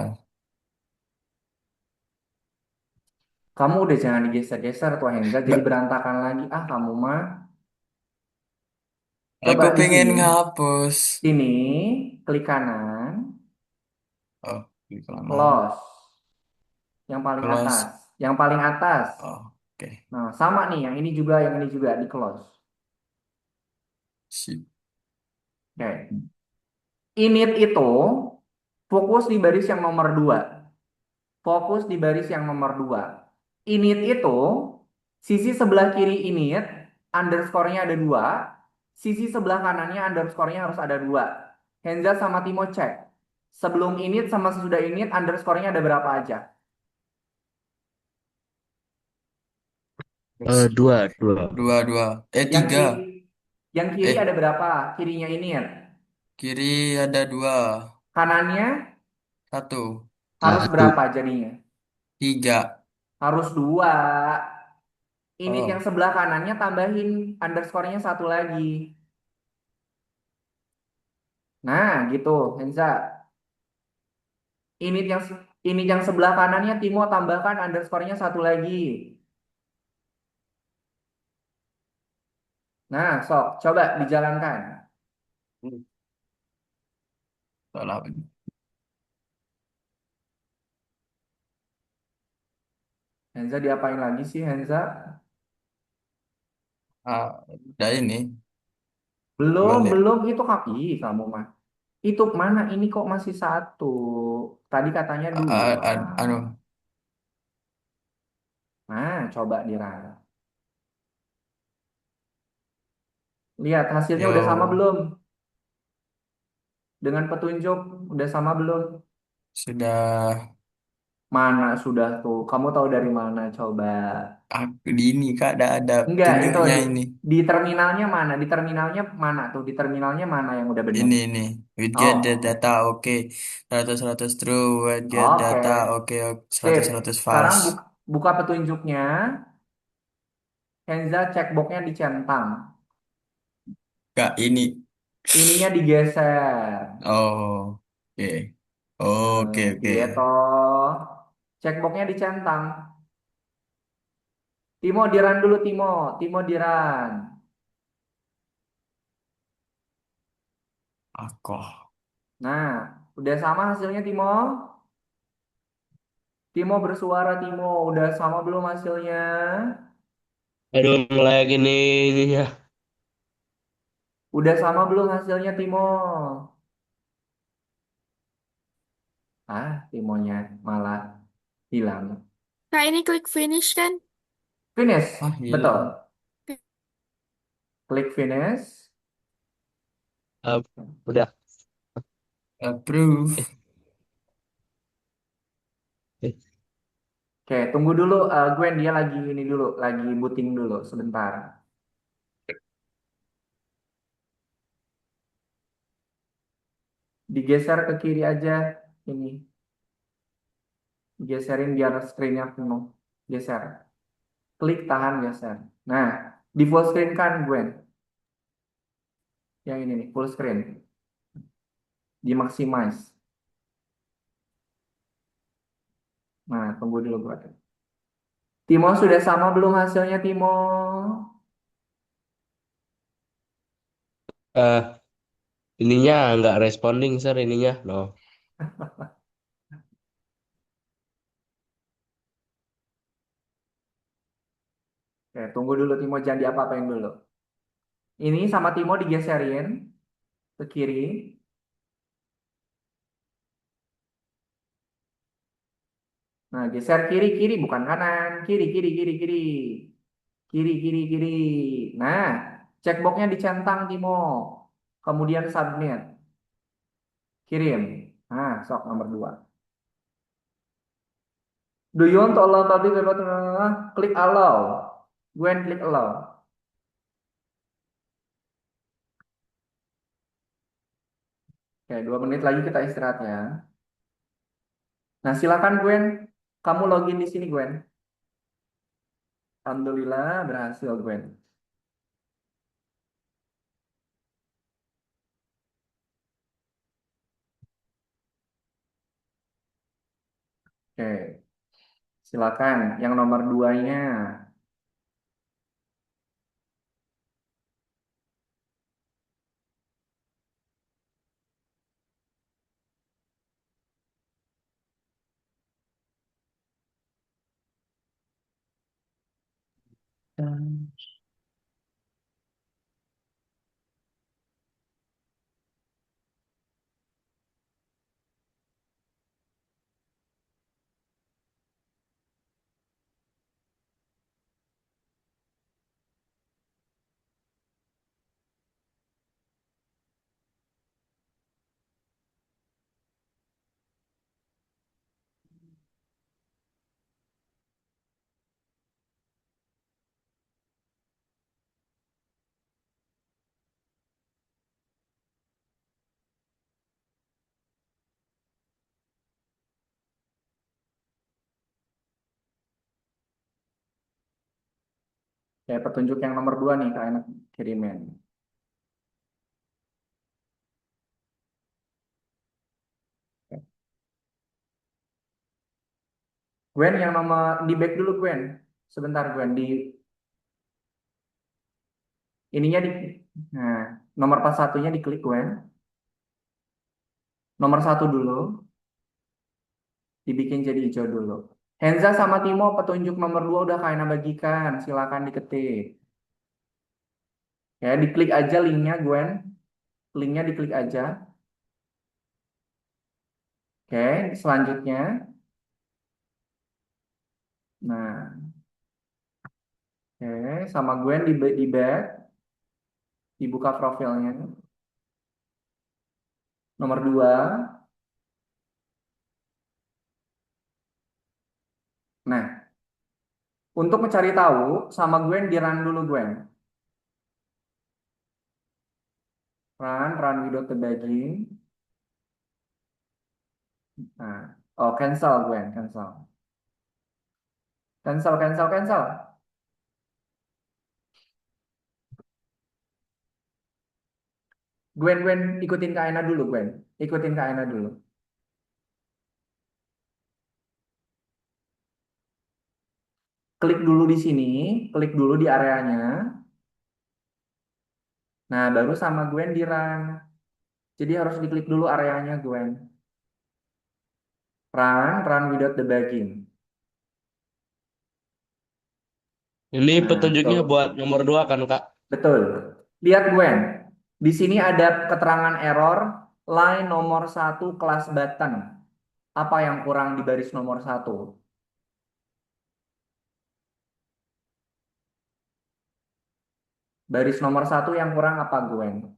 Kamu udah jangan digeser-geser tuh Henza, jadi Mbak, berantakan lagi. Ah, kamu mah. aku Coba di pengen sini. ngapus. Sini, klik kanan, Oh, di kanan. close. Yang paling atas. Close. Yang paling atas. Oh, oke. Nah, sama nih, yang ini juga di close. Sip. Oke. Init itu fokus di baris yang nomor 2. Fokus di baris yang nomor 2. Init itu sisi sebelah kiri init underscore-nya ada 2. Sisi sebelah kanannya underscore-nya harus ada 2. Henza sama Timo cek. Sebelum init sama sesudah init underscore-nya ada berapa aja? Dua, dua. Dua, dua. Yang Tiga. kiri yang kiri ada Eh, berapa? Kirinya init. kiri ada dua. Kanannya Satu. harus Satu. berapa jadinya? Tiga. Harus 2. Init yang Oh, sebelah kanannya tambahin underscore-nya satu lagi. Nah, gitu, Henza. Init yang init yang sebelah kanannya Timo tambahkan underscore-nya satu lagi. Nah, sok, coba dijalankan. salah. Henza diapain lagi sih, Henza? Udah ini. Belum, Balik. belum itu kaki kamu mah. Itu mana ini kok masih satu? Tadi katanya dua. Anu. Nah, coba diraba. Lihat hasilnya udah sama Yo, belum? Dengan petunjuk udah sama belum? sudah. Mana sudah tuh? Kamu tahu dari mana? Coba. Aku di ini Kak, ada Enggak, itu tunjuknya di, ini. di terminalnya mana? Di terminalnya mana tuh? Di terminalnya mana yang udah bener? Ini. We get the Oh, data, oke. 100 true. We get oke. data, oke. Sip. 100 Sekarang false. buka petunjuknya. Kenza checkboxnya dicentang. Kak, ini. Ininya digeser. Oh, oke. Oke, oke. Piye toh? Checkboxnya dicentang. Timo diran dulu Timo. Timo diran. Aku. Nah, udah sama hasilnya Timo? Timo bersuara Timo. Udah sama belum hasilnya? Aduh, mulai gini ini ya. Udah sama belum hasilnya Timo? Timonya malah hilang. Kak, ini klik finish kan? Finish. Hilang. Betul. Klik finish. Uh, udah. Approve. Eh, eh. Oke, tunggu dulu. Gwen dia lagi ini dulu. Lagi booting dulu sebentar. Digeser ke kiri aja. Ini. Geserin biar screennya penuh. Geser. Klik tahan geser. Nah, di full screen kan Gwen. Yang ini nih, full screen. Di maximize. Nah, tunggu dulu Gwen. Timo sudah sama belum hasilnya Timo? Eh, ininya nggak responding, sir, ininya. No. Oke, tunggu dulu Timo, jangan diapa-apain dulu. Ini sama Timo digeserin ke kiri. Nah, geser kiri, kiri, bukan kanan. Kiri, kiri, kiri, kiri. Kiri, kiri, kiri. Nah, checkboxnya dicentang Timo. Kemudian submit. Kirim. Nah, sok nomor 2. Do you want to allow public klik allow. Gwen klik allow. Oke, 2 menit lagi kita istirahat ya. Nah, silakan Gwen. Kamu login di sini, Gwen. Alhamdulillah berhasil, Gwen. Oke, silakan. Yang nomor 2-nya. Kayak petunjuk yang nomor 2 nih, Kak Enak kirimin. Gwen yang nomor di back dulu Gwen. Sebentar Gwen di ininya di nah, nomor pas satunya diklik Gwen. Nomor 1 dulu dibikin jadi hijau dulu. Henza sama Timo petunjuk nomor 2 udah Kaina bagikan. Silakan diketik. Ya, diklik aja linknya Gwen. Linknya diklik aja. Oke, selanjutnya. Nah, oke, sama Gwen di back, dibuka profilnya. Nomor 2. Nah, untuk mencari tahu, sama Gwen di run dulu Gwen. Run without the bagging. Nah, oh cancel Gwen, cancel. Cancel, cancel, cancel. Gwen, ikutin Kak Aina dulu Gwen. Ikutin Kak Aina dulu. Klik dulu di sini, klik dulu di areanya. Nah, baru sama Gwen di run. Jadi harus diklik dulu areanya Gwen. Run without the bagging. Ini Nah, petunjuknya tuh. buat nomor 2 kan, Kak? Betul. Lihat Gwen. Di sini ada keterangan error line nomor 1 kelas button. Apa yang kurang di baris nomor 1? Baris nomor 1 yang kurang apa Gwen?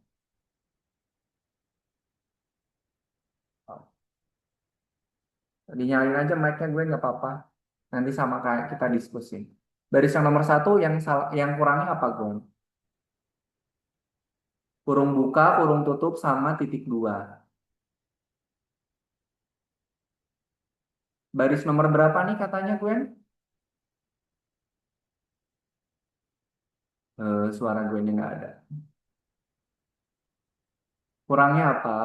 Dinyalain aja mic-nya Gwen nggak apa-apa. Nanti sama kayak kita diskusi. Baris yang nomor 1 yang kurangnya apa Gwen? Kurung buka, kurung tutup, sama titik 2. Baris nomor berapa nih katanya Gwen? Suara Gwennya nggak ada. Kurangnya apa?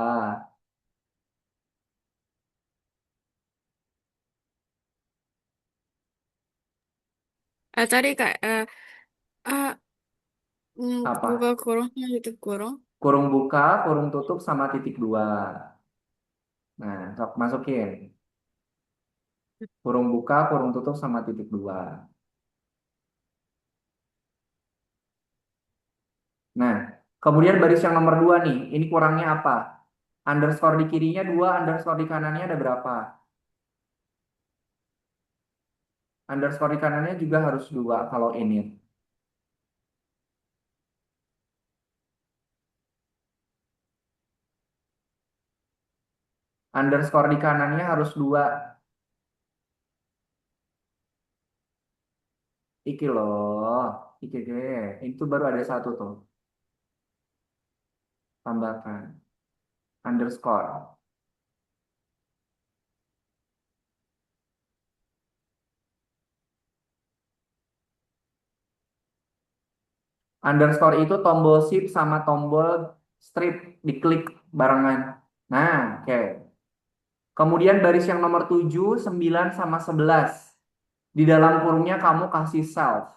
Tadi kak, ah, buka Apa? kurungnya tutup kurung. Kurung buka, kurung tutup, sama titik 2. Nah, sok masukin. Kurung buka, kurung tutup, sama titik 2. Nah, kemudian baris yang nomor 2 nih. Ini kurangnya apa? Underscore di kirinya 2, underscore di kanannya ada berapa? Underscore di kanannya juga harus 2 kalau ini. Underscore di kanannya harus 2. Iki loh. Iki itu baru ada 1 tuh. Tambahkan. Underscore. Underscore itu tombol shift sama tombol strip diklik barengan. Nah, oke. Kemudian baris yang nomor 7, 9 sama 11. Di dalam kurungnya kamu kasih self.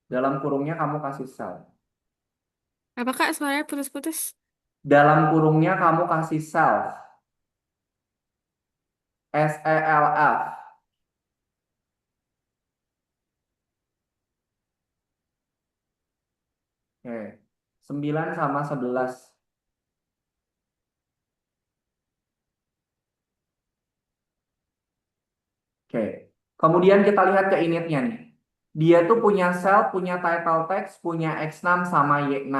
Dalam kurungnya kamu kasih self. Apa kak suaranya putus-putus? Dalam kurungnya kamu kasih self. SELF. Oke. 9 sama 11. Oke. Kemudian kita lihat ke initnya nih. Dia tuh punya self, punya title text, punya X6 sama Y6.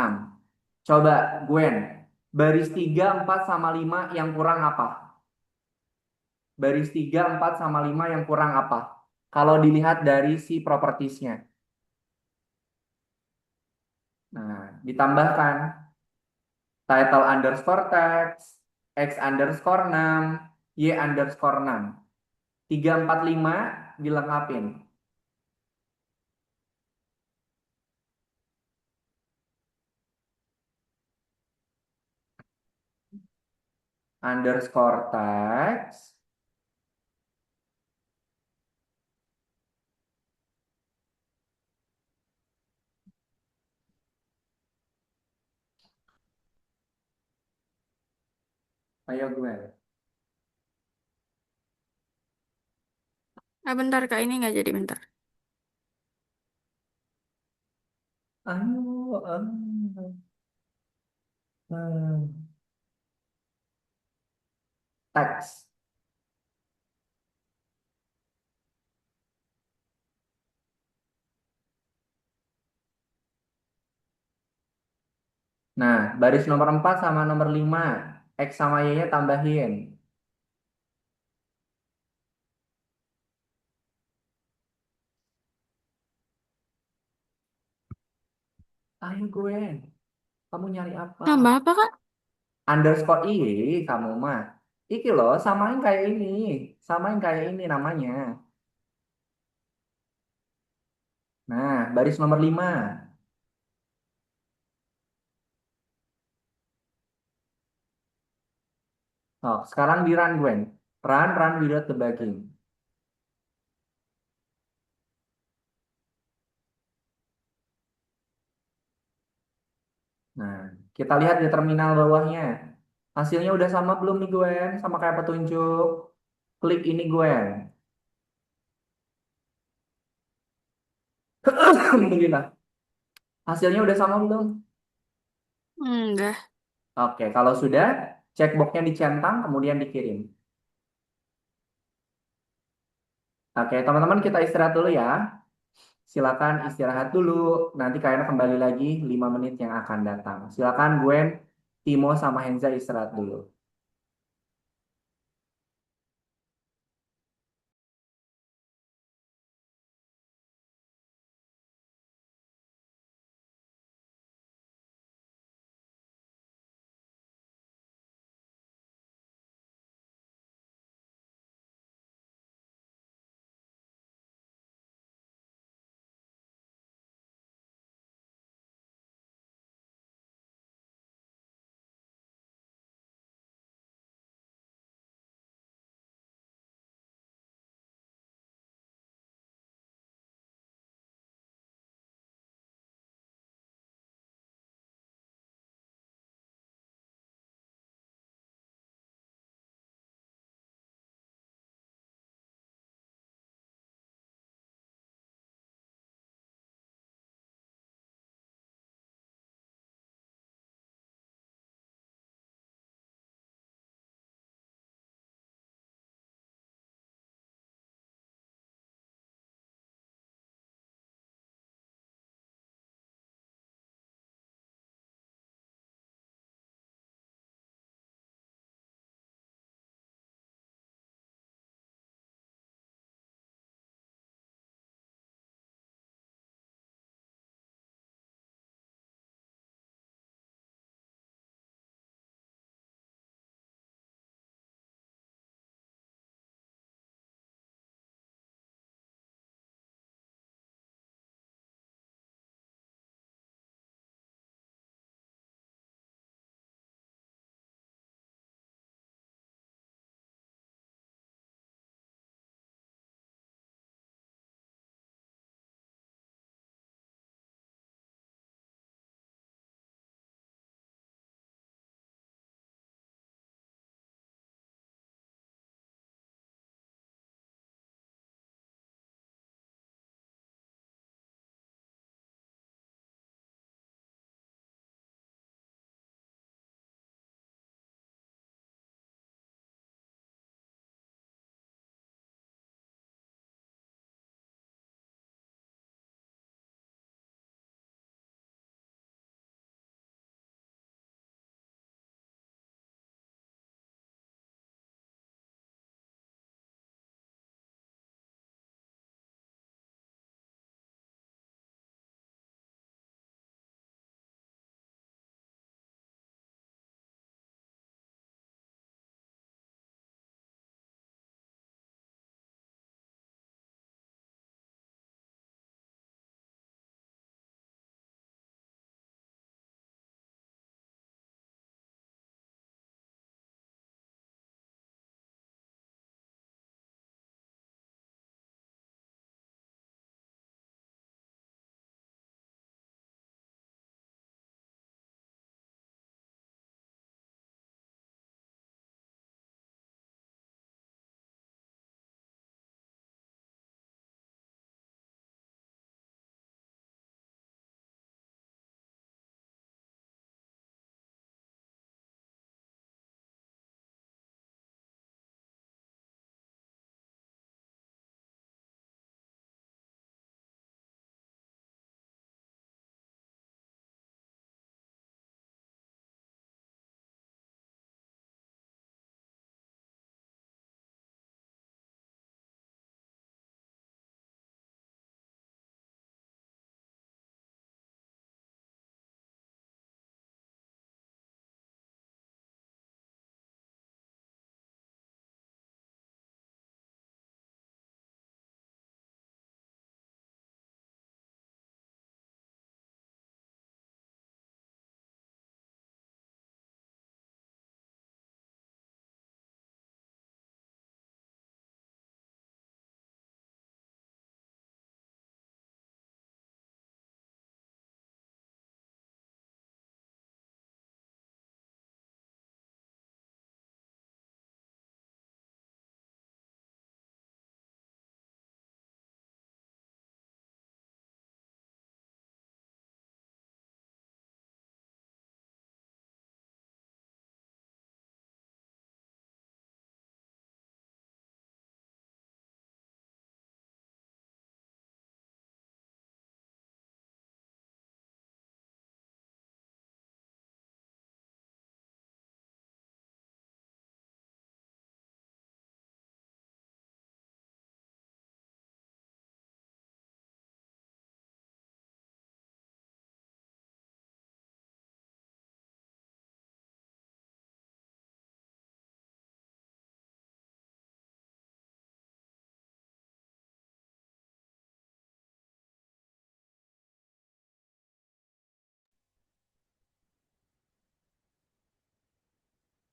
Coba Gwen, baris 3, 4 sama 5 yang kurang apa? Baris 3, 4 sama 5 yang kurang apa? Kalau dilihat dari si propertiesnya. Nah, ditambahkan title underscore text, X underscore 6, Y underscore 6. 3, 4, 5 dilengkapin. underscore text. Ayo gue. Ah, bentar Kak, ini nggak jadi bentar. Ayo. Teks. Nah, baris nomor 4 sama nomor 5. X sama Y-nya tambahin. Ayo gue. Kamu nyari apa? Nambah apa Kak? Underscore I, kamu mah. Iki loh, samain kayak ini. Samain kayak ini namanya. Nah, baris nomor 5. Oh, sekarang di run, Gwen. Run without debugging. Nah, kita lihat di terminal bawahnya. Hasilnya udah sama belum nih, Gwen? Sama kayak petunjuk. Klik ini, Gwen. Alhamdulillah. Hasilnya udah sama belum? Enggak. Oke, kalau sudah, checkboxnya dicentang, kemudian dikirim. Oke, teman-teman kita istirahat dulu ya. Silakan istirahat dulu. Nanti kalian kembali lagi 5 menit yang akan datang. Silakan Gwen, Timo, sama Henza istirahat dulu.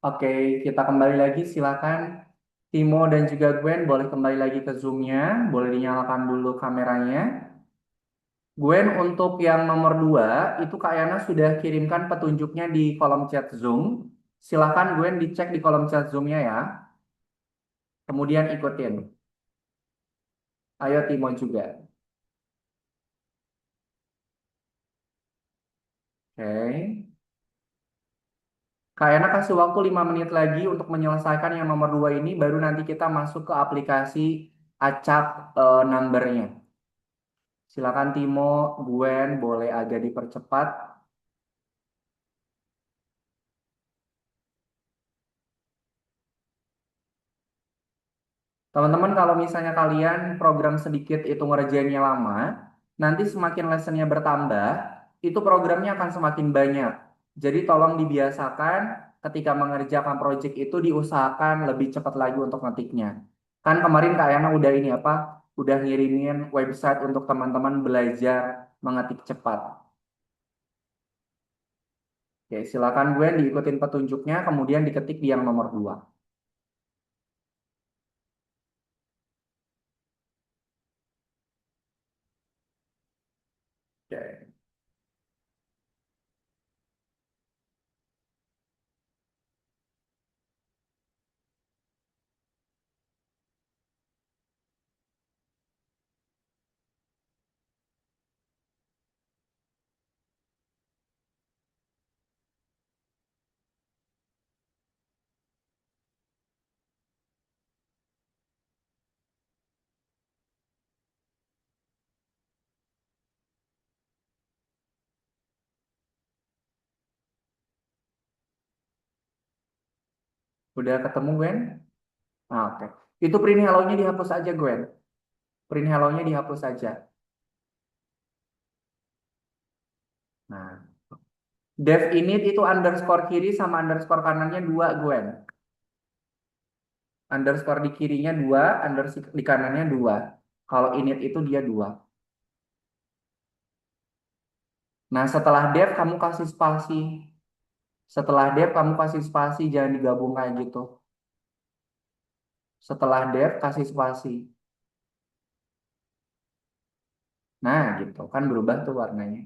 Oke, kita kembali lagi. Silakan Timo dan juga Gwen boleh kembali lagi ke Zoom-nya. Boleh dinyalakan dulu kameranya. Gwen, untuk yang nomor 2, itu Kak Yana sudah kirimkan petunjuknya di kolom chat Zoom. Silakan Gwen dicek di kolom chat Zoom-nya ya. Kemudian ikutin. Ayo Timo juga. Oke. Kak Yana kasih waktu 5 menit lagi untuk menyelesaikan yang nomor 2 ini. Baru nanti kita masuk ke aplikasi acak numbernya. Silakan Timo, Gwen, boleh agak dipercepat. Teman-teman, kalau misalnya kalian program sedikit itu ngerjainnya lama, nanti semakin lessonnya bertambah, itu programnya akan semakin banyak. Jadi tolong dibiasakan ketika mengerjakan project itu diusahakan lebih cepat lagi untuk ngetiknya. Kan kemarin Kak Yana udah ini apa? Udah ngirimin website untuk teman-teman belajar mengetik cepat. Oke, silakan Gwen diikutin petunjuknya, kemudian diketik di yang nomor 2. Oke. Udah ketemu Gwen? Ah, oke. Itu print hello-nya dihapus aja, Gwen. Print hello-nya dihapus saja. Nah, dev init itu underscore kiri sama underscore kanannya 2, Gwen. Underscore di kirinya 2, underscore di kanannya 2. Kalau init itu dia 2. Nah, setelah dev kamu kasih spasi. Setelah dev kamu kasih spasi, jangan digabung kayak gitu. Setelah dev kasih spasi. Nah, gitu. Kan berubah tuh warnanya.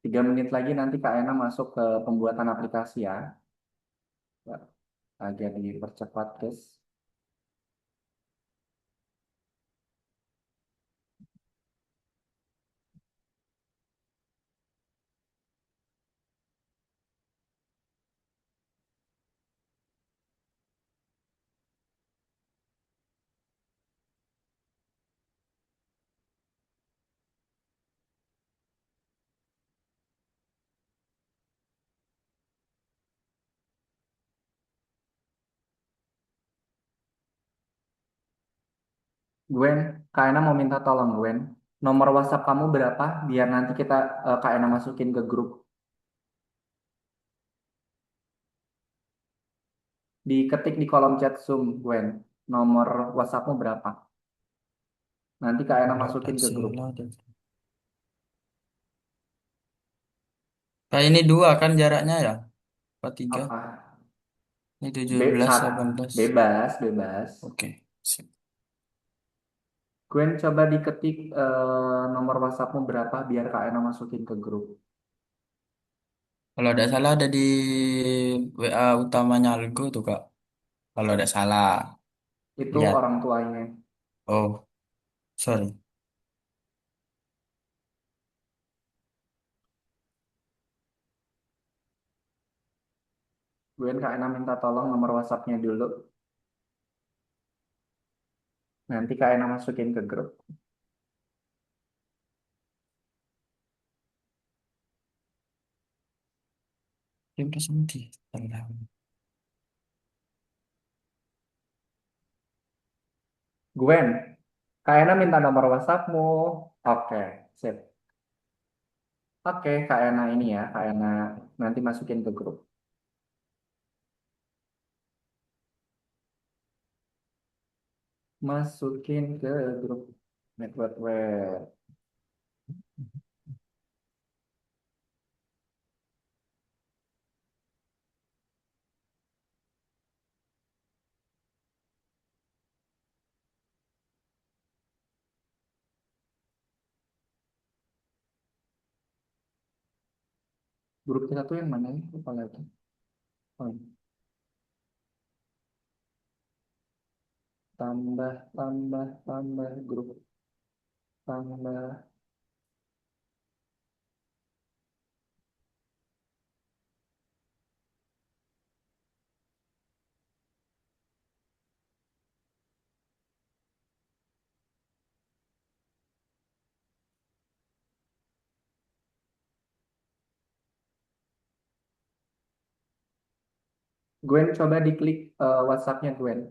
3 menit lagi nanti Kak Ena masuk ke pembuatan aplikasi ya. Agak dipercepat, guys. Gwen, Kak Ena mau minta tolong, Gwen. Nomor WhatsApp kamu berapa? Biar nanti kita Kak Ena masukin ke grup. Diketik di kolom chat Zoom, Gwen. Nomor WhatsAppmu berapa? Nanti Kak Ena Kalau masukin ke grup. Pancasila kayak ini 2 kan jaraknya ya? Apa 3? Apa? Ini B 17, sat 18. bebas, bebas. Oke. Sip. Gwen coba diketik nomor WhatsAppmu berapa biar Kak Ena masukin ke grup. Kalau ada salah ada di WA utamanya Algo tuh Kak. Kalau ada salah. Itu Lihat. orang tuanya. Oh, sorry. Gwen, Kak Ena minta tolong nomor WhatsApp-nya dulu. Nanti Kak Ena masukin ke grup. Yang bersemedi. Tenang. Gwen, Kak Ena minta nomor WhatsApp-mu. Oke, sip. Oke, Kak Ena ini ya, Kak Ena nanti masukin ke grup. Masukin ke grup network web. Grup kita tuh yang mana ya? Lupa lagi. Oh, tambah, tambah, tambah grup, tambah. Gwen, coba diklik WhatsApp-nya Gwen.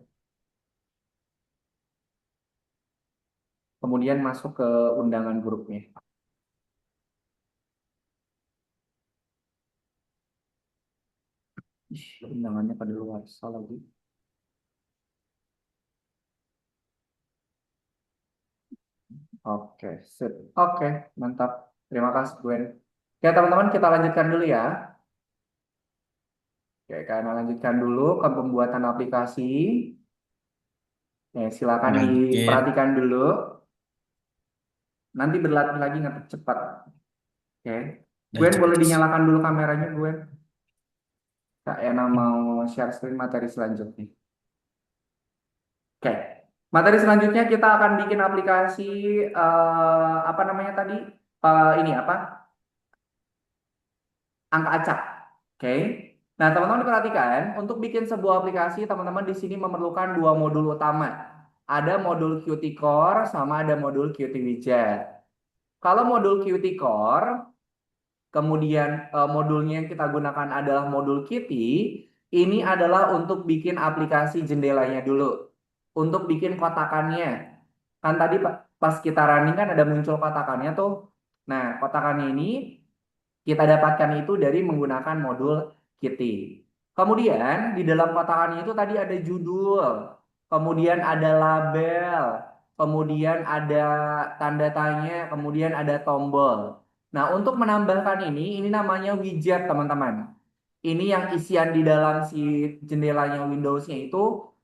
Kemudian masuk ke undangan grupnya. Ih, undangannya pada luar salah lagi. Oke, sip. Oke, mantap. Terima kasih, Gwen. Oke, teman-teman, kita lanjutkan dulu ya. Oke, karena lanjutkan dulu ke pembuatan aplikasi. Ya, silakan Lanjut. diperhatikan dulu. Nanti berlatih lagi ngetik cepat. Oke. Udah Gwen, boleh cepet. dinyalakan dulu kameranya, Gwen. Kak Ena mau share screen materi selanjutnya. Oke. Materi selanjutnya kita akan bikin aplikasi apa namanya tadi? Ini apa? Angka acak. Oke. Nah, teman-teman perhatikan, untuk bikin sebuah aplikasi, teman-teman di sini memerlukan dua modul utama. Ada modul Qt Core sama ada modul Qt Widget. Kalau modul Qt Core, kemudian modulnya yang kita gunakan adalah modul Qt, ini adalah untuk bikin aplikasi jendelanya dulu. Untuk bikin kotakannya. Kan tadi pas kita running kan ada muncul kotakannya tuh. Nah, kotakannya ini kita dapatkan itu dari menggunakan modul Kitty. Kemudian di dalam kotakannya itu tadi ada judul, kemudian ada label, kemudian ada tanda tanya, kemudian ada tombol. Nah, untuk menambahkan ini namanya widget, teman-teman. Ini yang isian di dalam si jendelanya Windows-nya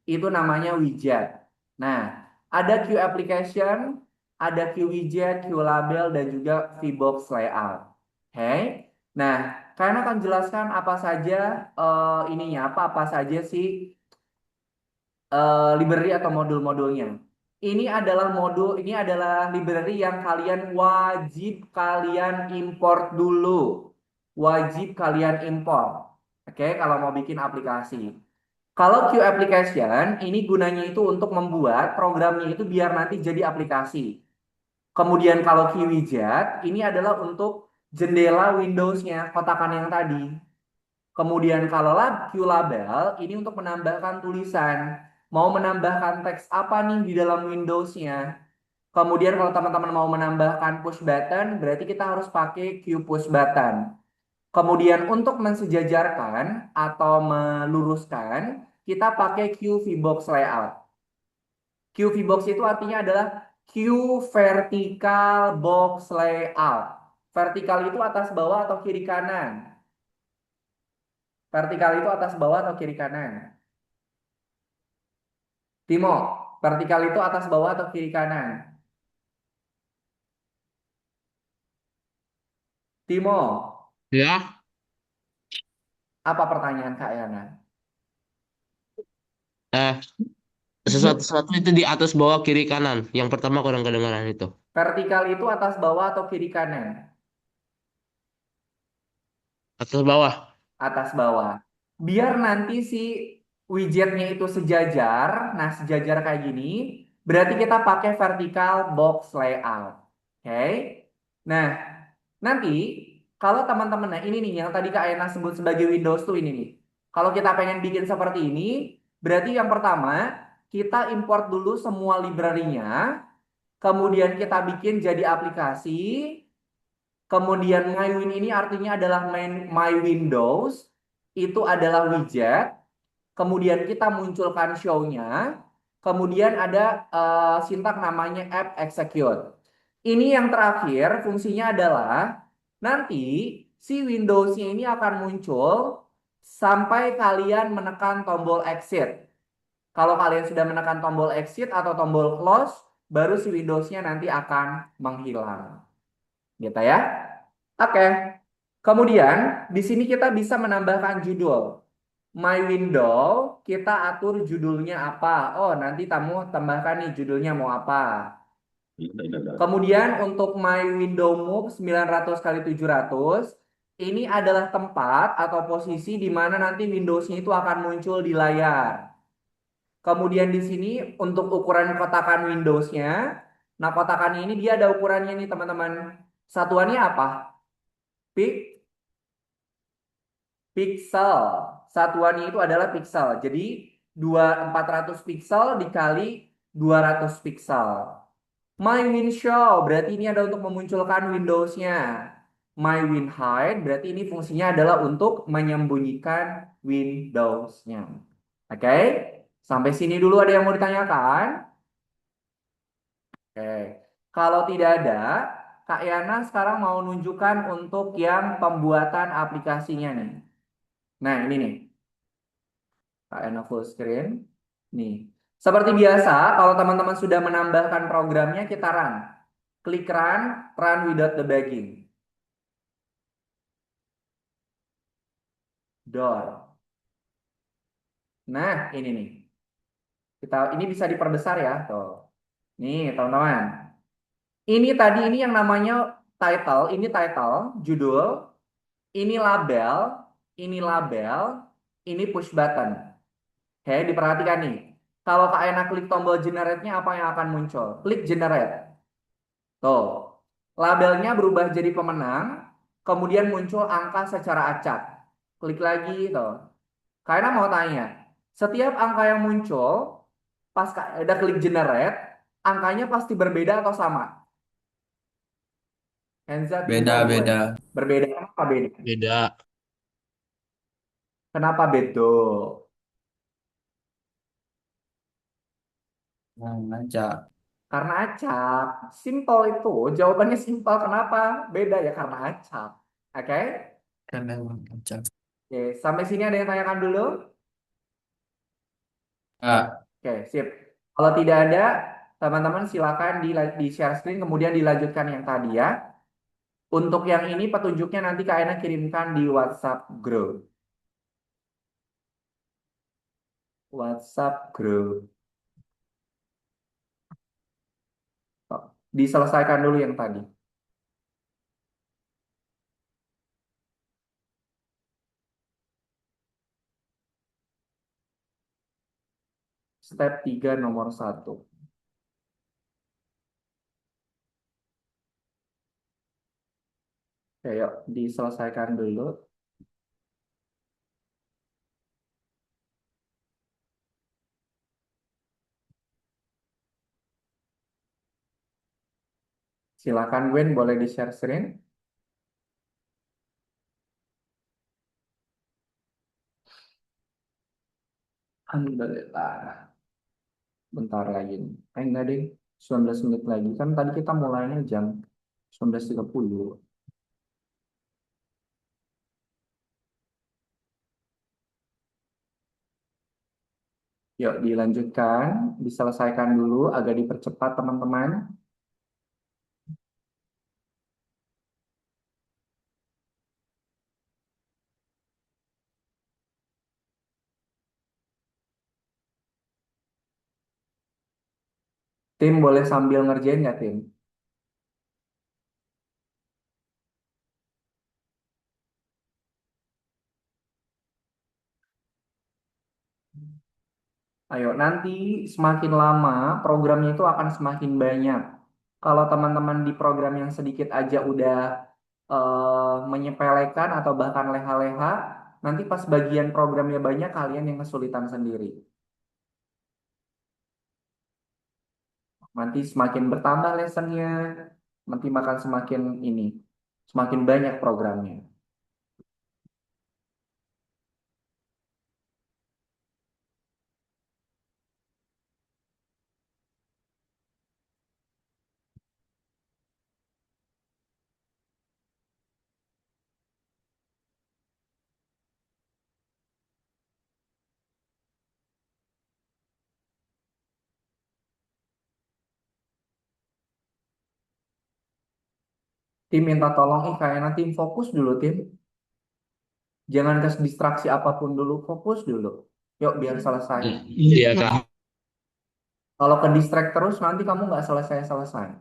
itu namanya widget. Nah, ada Q application, ada Q widget, Q label, dan juga VBox layout. Oke. Nah, kalian akan jelaskan apa saja ininya, apa saja sih library atau modul-modulnya. Ini adalah library yang wajib kalian import dulu. Wajib kalian import. Oke, kalau mau bikin aplikasi. Kalau Q application, ini gunanya itu untuk membuat programnya itu biar nanti jadi aplikasi. Kemudian kalau Q widget, ini adalah untuk jendela Windows-nya, kotakan yang tadi. Kemudian kalau Q label ini untuk menambahkan tulisan. Mau menambahkan teks apa nih di dalam Windows-nya. Kemudian kalau teman-teman mau menambahkan push button, berarti kita harus pakai Q push button. Kemudian untuk mensejajarkan atau meluruskan, kita pakai Q VBox layout. Q VBox itu artinya adalah Q vertical box layout. Vertikal itu atas bawah atau kiri kanan. Vertikal itu atas bawah atau kiri kanan? Timo, vertikal itu atas bawah atau kiri kanan? Timo, Ya, apa pertanyaan Kak Yana? eh, sesuatu itu di atas bawah kiri kanan. Yang pertama kurang kedengaran itu. Vertikal itu atas bawah atau kiri kanan? Atas bawah. Atas bawah. biar nanti si widgetnya itu sejajar. Nah, sejajar kayak gini, berarti kita pakai vertical box layout. Oke. Nah, nanti kalau teman-teman, nah ini nih yang tadi Kak Ena sebut sebagai Windows tuh ini nih. Kalau kita pengen bikin seperti ini, berarti yang pertama kita import dulu semua library-nya, kemudian kita bikin jadi aplikasi, kemudian MyWin ini artinya adalah My Windows, itu adalah widget, kemudian kita munculkan show-nya, kemudian ada sintak namanya app execute. Ini yang terakhir, fungsinya adalah nanti si Windows-nya ini akan muncul sampai kalian menekan tombol exit. Kalau kalian sudah menekan tombol exit atau tombol close, baru si Windows-nya nanti akan menghilang. Gitu ya. Oke. Kemudian di sini kita bisa menambahkan judul. My window, kita atur judulnya apa. Oh, nanti kamu tambahkan nih judulnya mau apa. Kemudian untuk My Window Move 900 kali 700, ini adalah tempat atau posisi di mana nanti Windows-nya itu akan muncul di layar. Kemudian di sini untuk ukuran kotakan Windows-nya, nah kotakan ini dia ada ukurannya nih teman-teman. Satuannya apa? Pik Pixel. Satuannya itu adalah pixel. Jadi 400 pixel dikali 200 pixel. My Win Show berarti ini ada untuk memunculkan Windows-nya. My Win Hide berarti ini fungsinya adalah untuk menyembunyikan Windows-nya. Oke, sampai sini dulu ada yang mau ditanyakan? Oke, kalau tidak ada, Kak Yana sekarang mau nunjukkan untuk yang pembuatan aplikasinya nih. Nah, ini nih. KN full screen. Nih. Seperti biasa, kalau teman-teman sudah menambahkan programnya, kita run. Klik run without debugging. Door. Nah, ini nih. Ini bisa diperbesar ya, tuh. Nih, teman-teman. Ini yang namanya title, judul, ini label, ini push button. Oke, diperhatikan nih. Kalau Kak Ena klik tombol generate-nya, apa yang akan muncul? Klik generate. Tuh, labelnya berubah jadi pemenang, kemudian muncul angka secara acak. Klik lagi, tuh. Karena mau tanya, setiap angka yang muncul, pas udah klik generate, angkanya pasti berbeda atau sama? Henza, Dinda, boleh. Beda-beda. Berbeda, kenapa beda? Beda. Kenapa beda? Nah, aja. Karena acak. Simple itu, jawabannya simple. Kenapa? Beda ya, karena acak. Oke? Karena aja. Oke, sampai sini ada yang tanyakan dulu? Ah, Oke, sip. Kalau tidak ada, teman-teman silakan di share screen kemudian dilanjutkan yang tadi ya. Untuk yang ini petunjuknya nanti Kak Ena kirimkan di WhatsApp group. WhatsApp group. Oh, diselesaikan dulu yang tadi. Step 3 nomor 1. Oke, yuk diselesaikan dulu. Silakan Gwen, boleh di share screen. Alhamdulillah. Bentar lagi nih. Enggak deh. 19 menit lagi. Kan tadi kita mulainya jam 19.30. Yuk dilanjutkan. Diselesaikan dulu. Agak dipercepat teman-teman. Tim boleh sambil ngerjain nggak tim? Ayo, nanti semakin lama programnya itu akan semakin banyak. Kalau teman-teman di program yang sedikit aja udah menyepelekan atau bahkan leha-leha, nanti pas bagian programnya banyak kalian yang kesulitan sendiri. Nanti semakin bertambah lessonnya, nanti makan semakin ini, semakin banyak programnya. Tim minta tolong, kayaknya tim fokus dulu tim. Jangan ke distraksi apapun dulu, fokus dulu. Yuk biar selesai. Iya kak. Kalau ke distract terus nanti kamu nggak selesai-selesai.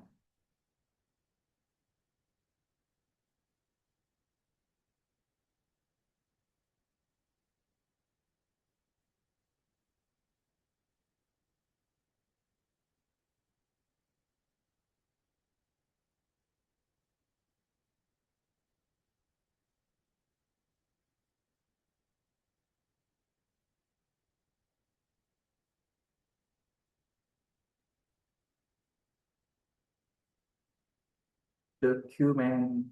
Document.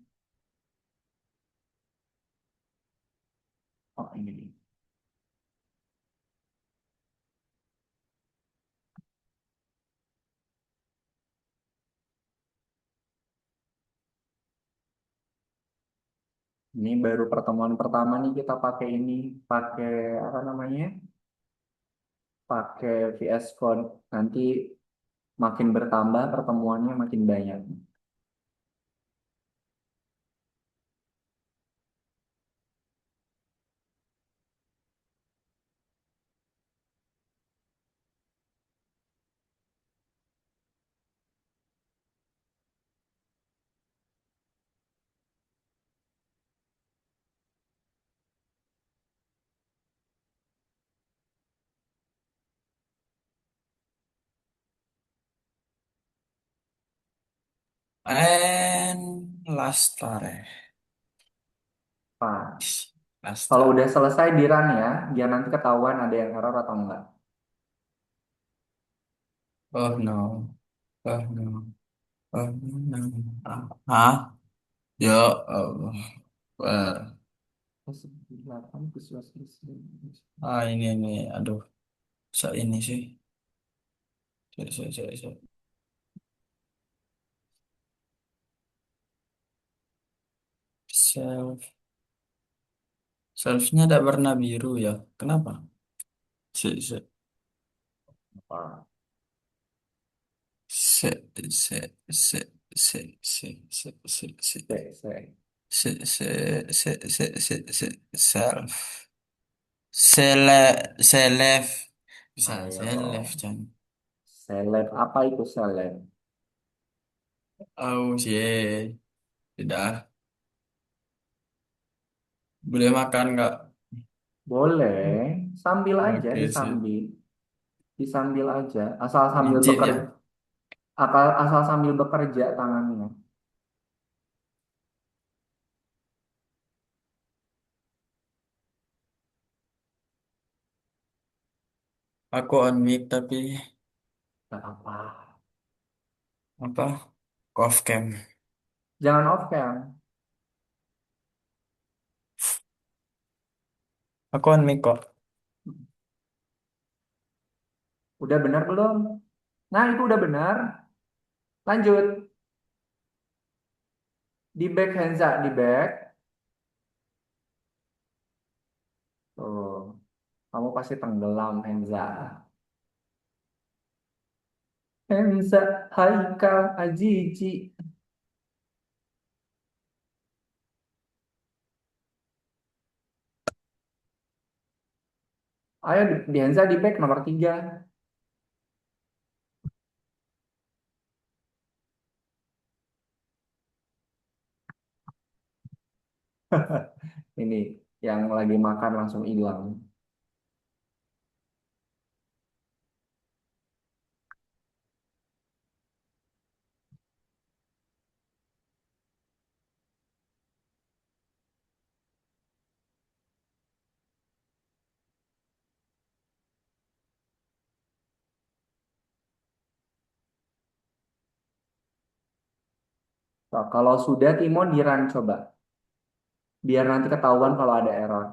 Oh ini nih. Ini baru pertemuan pertama nih kita pakai ini, pakai apa namanya? Pakai VS Code. Nanti makin bertambah pertemuannya makin banyak. And last tare. Nah, Last kalau tare. udah selesai di run ya, biar nanti ketahuan ada yang error atau enggak. Oh no. Oh no. Oh no. Hah? Ya Allah. Wah. Ini. Aduh. So ini sih. So. Self. Selfnya ada warna biru ya. Kenapa? Si. Apa? Se, se. Cek. Self. Self. Bisa self, Ayo. Chan. Seleb, apa itu seleb? Oh, sih. Tidak. Boleh makan nggak? Boleh, sambil aja Oke, sih. disambil aja, asal sambil Pijit bekerja, ya. asal sambil bekerja tangannya. Aku on mic tapi Gak apa. apa? Off cam. Jangan off cam. Aku on mic kok. Udah benar belum? Nah, itu udah benar. Lanjut. Di back Henza, di back. Tuh, kamu pasti tenggelam Henza. Henza, Haikal, Azizi. Ayo di Henza di back nomor 3. Ini yang lagi makan langsung hilang. So, kalau sudah Timo di run coba. Biar nanti ketahuan kalau ada error.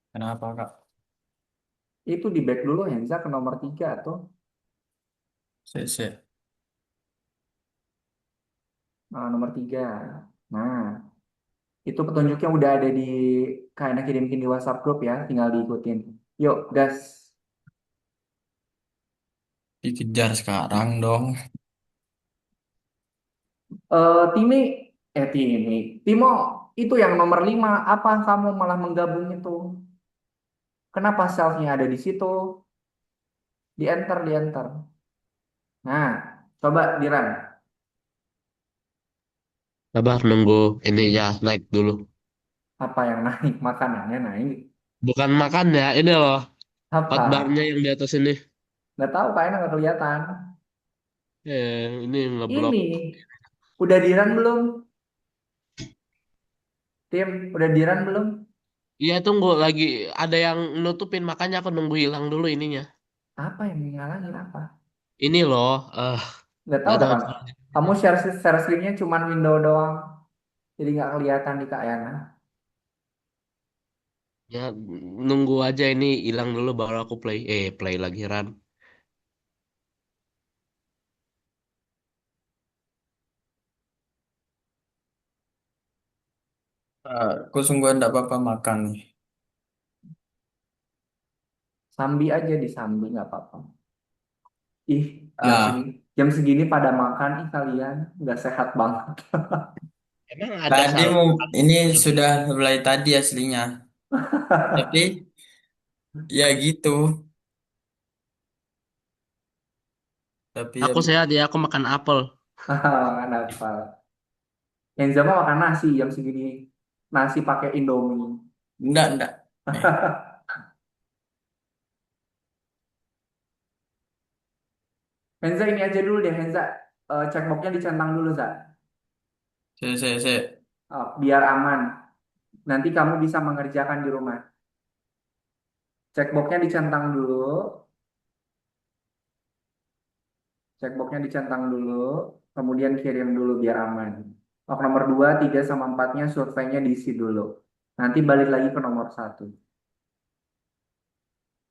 Kenapa, Kak? Itu di back dulu Henza ke nomor 3 tuh. Sik, sik. Nah, nomor 3. Nah, itu petunjuknya udah ada di kayaknya kirim-kirim di WhatsApp grup ya. Tinggal diikutin. Yuk, gas. Dikejar sekarang dong. Timi, Timi. Timo, itu yang nomor 5. Apa kamu malah menggabung itu? Kenapa selfie-nya ada di situ? Di enter, di enter. Nah, coba di run. Sabar nunggu ini ya naik dulu. Apa yang naik? Makanannya naik. Bukan makan ya, ini loh Apa? hotbarnya yang di atas ini. Nggak tahu, kayaknya nggak kelihatan. Ini ngeblok. Ini, udah di run belum? Tim, udah di run belum? Iya tunggu lagi ada yang nutupin makanya aku nunggu hilang dulu ininya. Apa yang ngalangin apa? Ini loh, Nggak tahu nggak dah tahu. kan. Kamu share screen-nya cuman window doang. Jadi nggak kelihatan di Kak Yana. Ya nunggu aja ini hilang dulu baru aku play lagi run. Aku sungguh enggak apa-apa makan nih. Sambi aja di sambi nggak apa-apa. Ih, Ah, jam segini pada makan ih kalian nggak sehat banget. Emang ada tadi salah. mau ini sudah mulai tadi aslinya. Tapi ya gitu. Tapi ya Aku sehat ya, aku makan apel. Makan apa? Yang zaman makan nasi jam segini. Nasi pakai Indomie. enggak. Eh, Henza ini aja dulu deh Henza. Checkboxnya dicentang dulu Za. saya. Biar aman. Nanti kamu bisa mengerjakan di rumah. Checkboxnya dicentang dulu. Checkboxnya dicentang dulu. Kemudian kirim dulu biar aman. Nomor 2, 3, sama 4-nya surveinya diisi dulu. Nanti balik lagi ke nomor 1.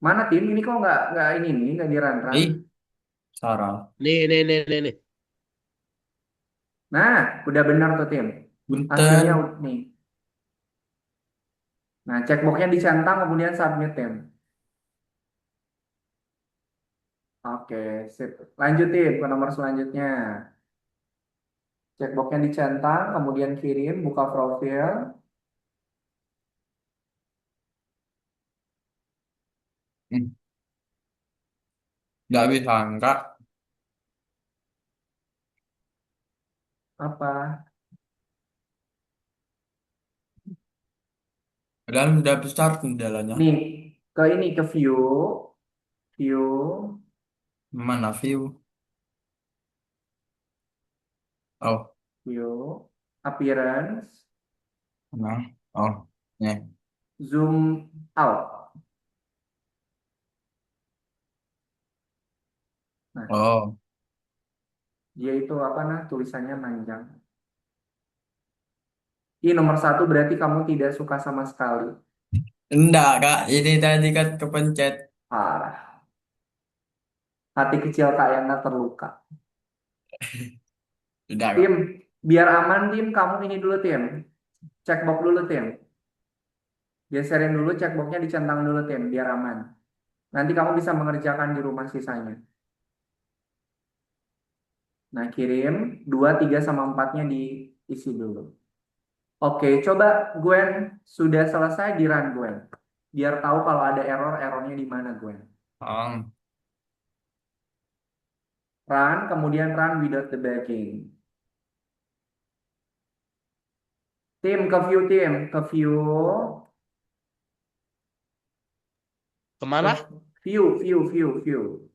Mana tim? Ini kok nggak ini nih, nggak di run-run. Ih, salah. Nih. Nah, udah benar tuh tim. Hasilnya Punten. nih. Nah, checkboxnya dicentang kemudian submit tim. Oke, sip. Lanjutin ke nomor selanjutnya. Checkboxnya dicentang, kemudian kirim, buka profil. Hmm, nggak bisa enggak. Apa? Padahal udah besar kendalanya. Nih, ke ini, ke view, Mana view? Oh, appearance, nah. Oh, ya. zoom out. Nah, Oh, dia itu apa nah tulisannya panjang. Ini nomor 1 berarti kamu tidak suka sama sekali. enggak, Kak. Ini tadi kan kepencet. Parah. Hati kecil Kak Yana terluka. Udah, Tim, Kak. biar aman tim, kamu ini dulu tim. Checkbox dulu tim. Geserin dulu checkboxnya dicentang dulu tim, biar aman. Nanti kamu bisa mengerjakan di rumah sisanya. Nah, kirim 2, 3, sama 4-nya diisi dulu. Oke, coba Gwen, sudah selesai di run Gwen. Biar tahu kalau ada errornya di mana Gwen. Oh, Run, kemudian run without the backing. Tim, ke Kemana? view, View.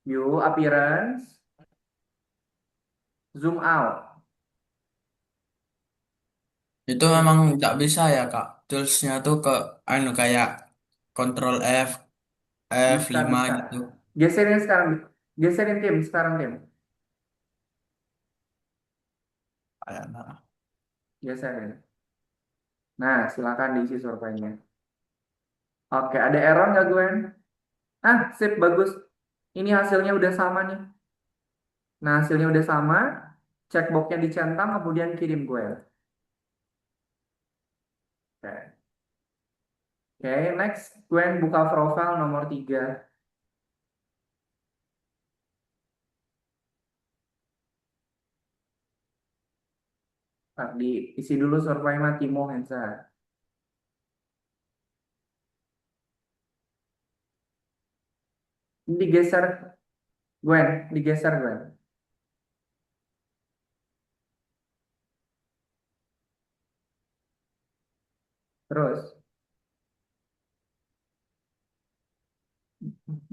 view, appearance, Zoom out. Itu memang nggak bisa ya Kak. Toolsnya tuh ke anu kayak Control F, Bisa, F5 bisa. gitu. Geserin sekarang. Geserin tim, sekarang tim. Kayak nah. Geserin. Nah, silakan diisi surveinya. Oke, ada error nggak Gwen? Ah, sip, bagus. Ini hasilnya udah sama nih. Nah, hasilnya udah sama. Checkboxnya dicentang, kemudian kirim Gwen. Oke, oke, next. Gwen buka profile nomor 3. Diisi dulu survei Timo Hensa. Ini digeser, Gwen. Digeser, Gwen. Terus.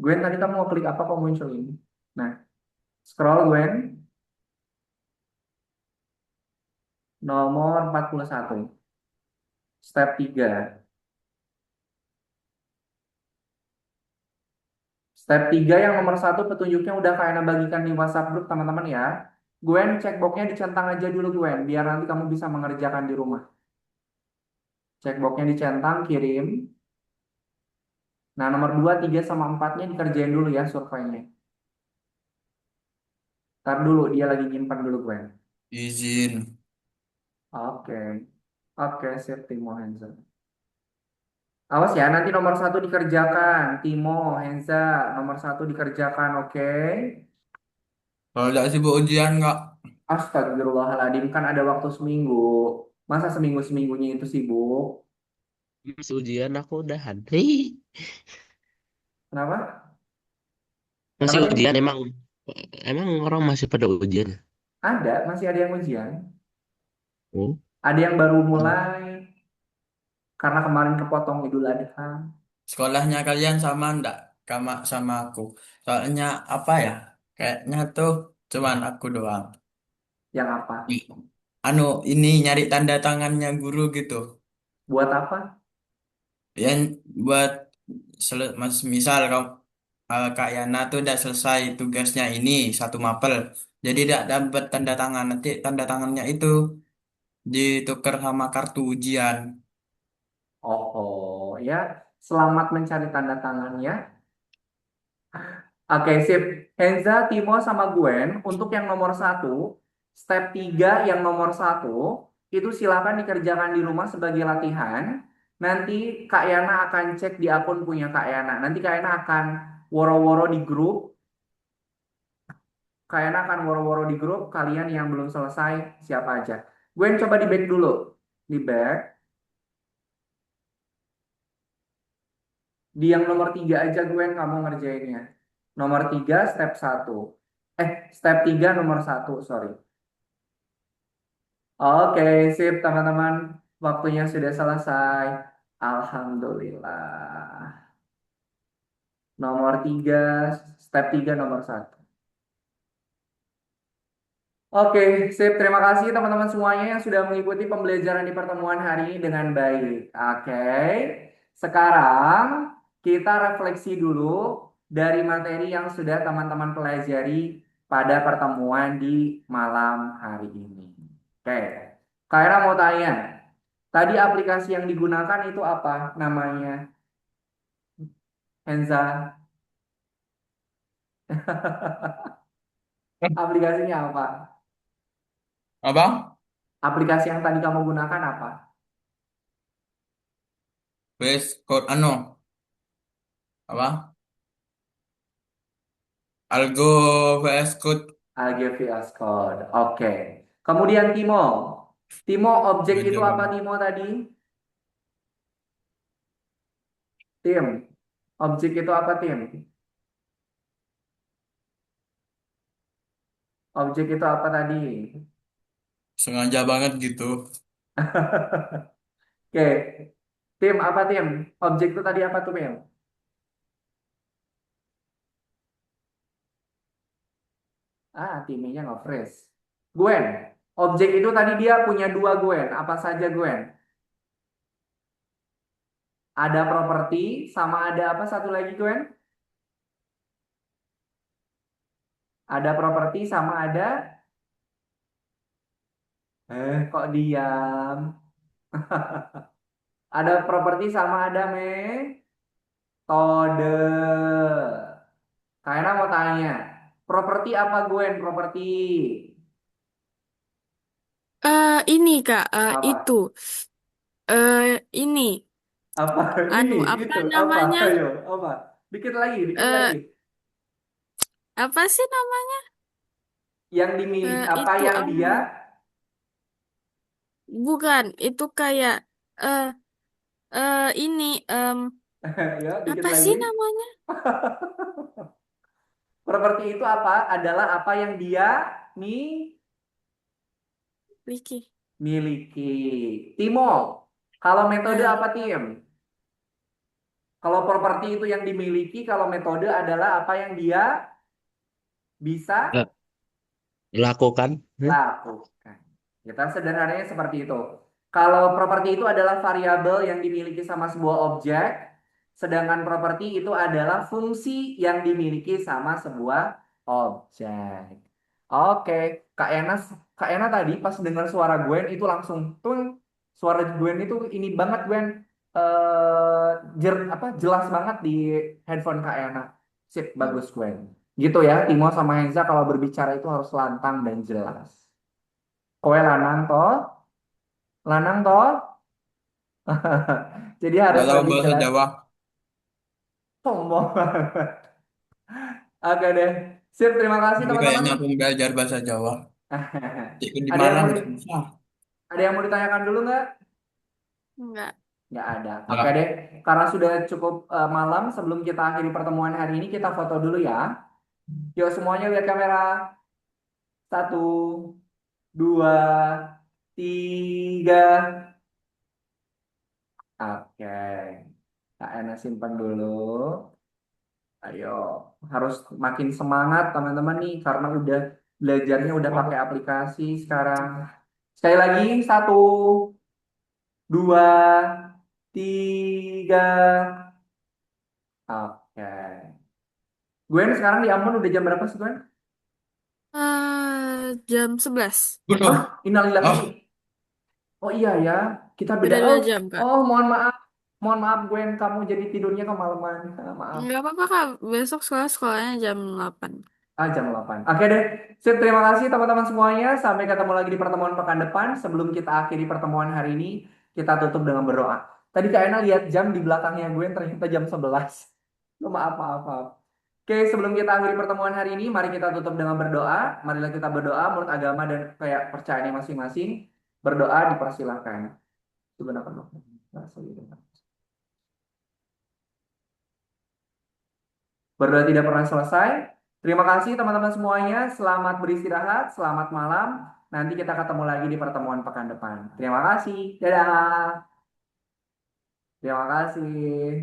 Gwen, tadi kamu mau klik apa kok muncul ini? Nah, scroll Gwen. Nomor 41. Step 3. Step 3 yang nomor 1 petunjuknya udah kayak bagikan di WhatsApp group teman-teman ya. Gwen, checkboxnya dicentang aja dulu Gwen, biar nanti kamu bisa mengerjakan di rumah. Checkboxnya dicentang, kirim. Nah, nomor 2, 3, sama 4-nya dikerjain dulu ya surveinya. Ntar dulu, dia lagi nyimpan dulu Gwen. Izin. Oke. Oke, sip Timo Hensa. Awas ya, nanti nomor 1 dikerjakan. Timo, Hensa, nomor 1 dikerjakan, oke? Kalau nggak sibuk ujian nggak? Astagfirullahaladzim, kan ada waktu seminggu. Masa seminggu-seminggunya itu sibuk? Mas ujian aku udahan. Hei, Kenapa? masih Kenapa, Tim? ujian emang emang orang masih pada ujian. Ada, masih ada yang ujian. Oh. Ada yang baru mulai, karena kemarin kepotong Idul Adha. Sekolahnya kalian sama ndak? Sama aku. Soalnya apa ya? Kayaknya tuh cuman aku doang. Yang apa? Anu, ini nyari tanda tangannya guru gitu. Buat apa? Yang buat misal kamu Kak Yana tuh udah selesai tugasnya ini satu mapel. Jadi tidak dapat tanda tangan. Nanti tanda tangannya itu ditukar sama kartu ujian. Oh, oh, ya. Selamat mencari tanda tangannya. Oke, sip. Henza, Timo, sama Gwen, untuk yang nomor 1, step 3 yang nomor 1, itu silakan dikerjakan di rumah sebagai latihan. Nanti Kak Yana akan cek di akun punya Kak Yana. Nanti Kak Yana akan woro-woro di grup. Kak Yana akan woro-woro di grup. Kalian yang belum selesai, siapa aja. Gwen, coba di back dulu. Di back. Di yang nomor 3 aja Gwen kamu ngerjainnya. Nomor 3 step 1. Step 3 nomor 1, sorry. Oke, sip teman-teman. Waktunya sudah selesai. Alhamdulillah. Nomor 3, step 3 nomor 1. Oke, sip. Terima kasih teman-teman semuanya yang sudah mengikuti pembelajaran di pertemuan hari ini dengan baik. Oke, sekarang kita refleksi dulu dari materi yang sudah teman-teman pelajari pada pertemuan di malam hari ini. Oke, Kaira mau tanya, tadi aplikasi yang digunakan itu apa namanya? Henza, aplikasinya apa? Apa? Aplikasi yang tadi kamu gunakan apa? Wes code apa? Algo VS Code. AGVS Code. Oke. Kemudian Timo. Timo, objek itu apa Jawaban. Timo tadi? Tim. Objek itu apa Tim? Objek itu apa tadi? Sengaja banget gitu. Oke. Tim apa Tim? Objek itu tadi apa tuh Tim? Timnya nggak fresh. Gwen. Objek itu tadi dia punya dua Gwen. Apa saja Gwen? Ada properti sama ada apa satu lagi Gwen? Ada properti sama ada kok diam? Ada properti sama ada metode. Kayaknya mau tanya, properti apa Gwen? Properti Ini Kak, itu apa? ini Apa ini? anu apa Itu apa? namanya? Ayo, apa? Dikit lagi, dikit lagi. eh Apa sih namanya? Yang dimiliki apa Itu yang dia? bukan, itu kayak eh ini Ya, dikit apa lagi. sih namanya? Properti itu apa? Adalah apa yang dia mi- Vicky. miliki. Timo, kalau metode Nah, apa Tim? Kalau properti itu yang dimiliki, kalau metode adalah apa yang dia bisa Eh, lakukan. lakukan. Kita sederhananya seperti itu. Kalau properti itu adalah variabel yang dimiliki sama sebuah objek, sedangkan properti itu adalah fungsi yang dimiliki sama sebuah objek. Oke, Kak Ena tadi pas dengar suara Gwen itu langsung tuh suara Gwen itu ini banget Gwen jelas banget di handphone Kak Ena. Sip, bagus Gwen. Gitu ya, Timo sama Henza kalau berbicara itu harus lantang dan jelas. Kowe lanang toh, lanang toh. Jadi harus Nggak tahu lebih bahasa jelas. Jawa. Sombong banget. Oke deh. Sip, terima kasih Tapi teman-teman. kayaknya aku belajar bahasa Jawa. Cik di Ada yang mana mau nggak bisa. ada yang mau ditanyakan dulu nggak? enggak. Nggak ada. Oke Nggak. deh. Karena sudah cukup malam sebelum kita akhiri pertemuan hari ini, kita foto dulu ya. Yuk semuanya lihat kamera. Satu, dua, tiga. Oke. Kak Ena simpan dulu. Ayo, harus makin semangat teman-teman nih karena udah belajarnya udah pakai aplikasi sekarang. Sekali lagi, satu, dua, tiga. Oke. Gwen sekarang di Ambon udah jam berapa sih Gwen? Jam 11. Ah, Udah. innalillahi. Oh, Oh iya ya, kita beda. Beda 2 Oh, jam, Kak. oh mohon maaf. Mohon maaf Gwen, kamu jadi tidurnya kemalaman. Maaf. Enggak apa-apa, Kak. Besok sekolahnya jam 8. Jam 8. Oke deh. Sip, terima kasih teman-teman semuanya. Sampai ketemu lagi di pertemuan pekan depan. Sebelum kita akhiri pertemuan hari ini, kita tutup dengan berdoa. Tadi Kak Ena lihat jam di belakangnya gue, ternyata jam 11. Maaf, maaf, maaf. Oke, sebelum kita akhiri pertemuan hari ini, mari kita tutup dengan berdoa. Marilah kita berdoa menurut agama dan kayak percayaannya masing-masing. Berdoa dipersilakan. Subhanallah. Berdoa tidak pernah selesai. Terima kasih teman-teman semuanya. Selamat beristirahat, selamat malam. Nanti kita ketemu lagi di pertemuan pekan depan. Terima kasih. Dadah. Terima kasih.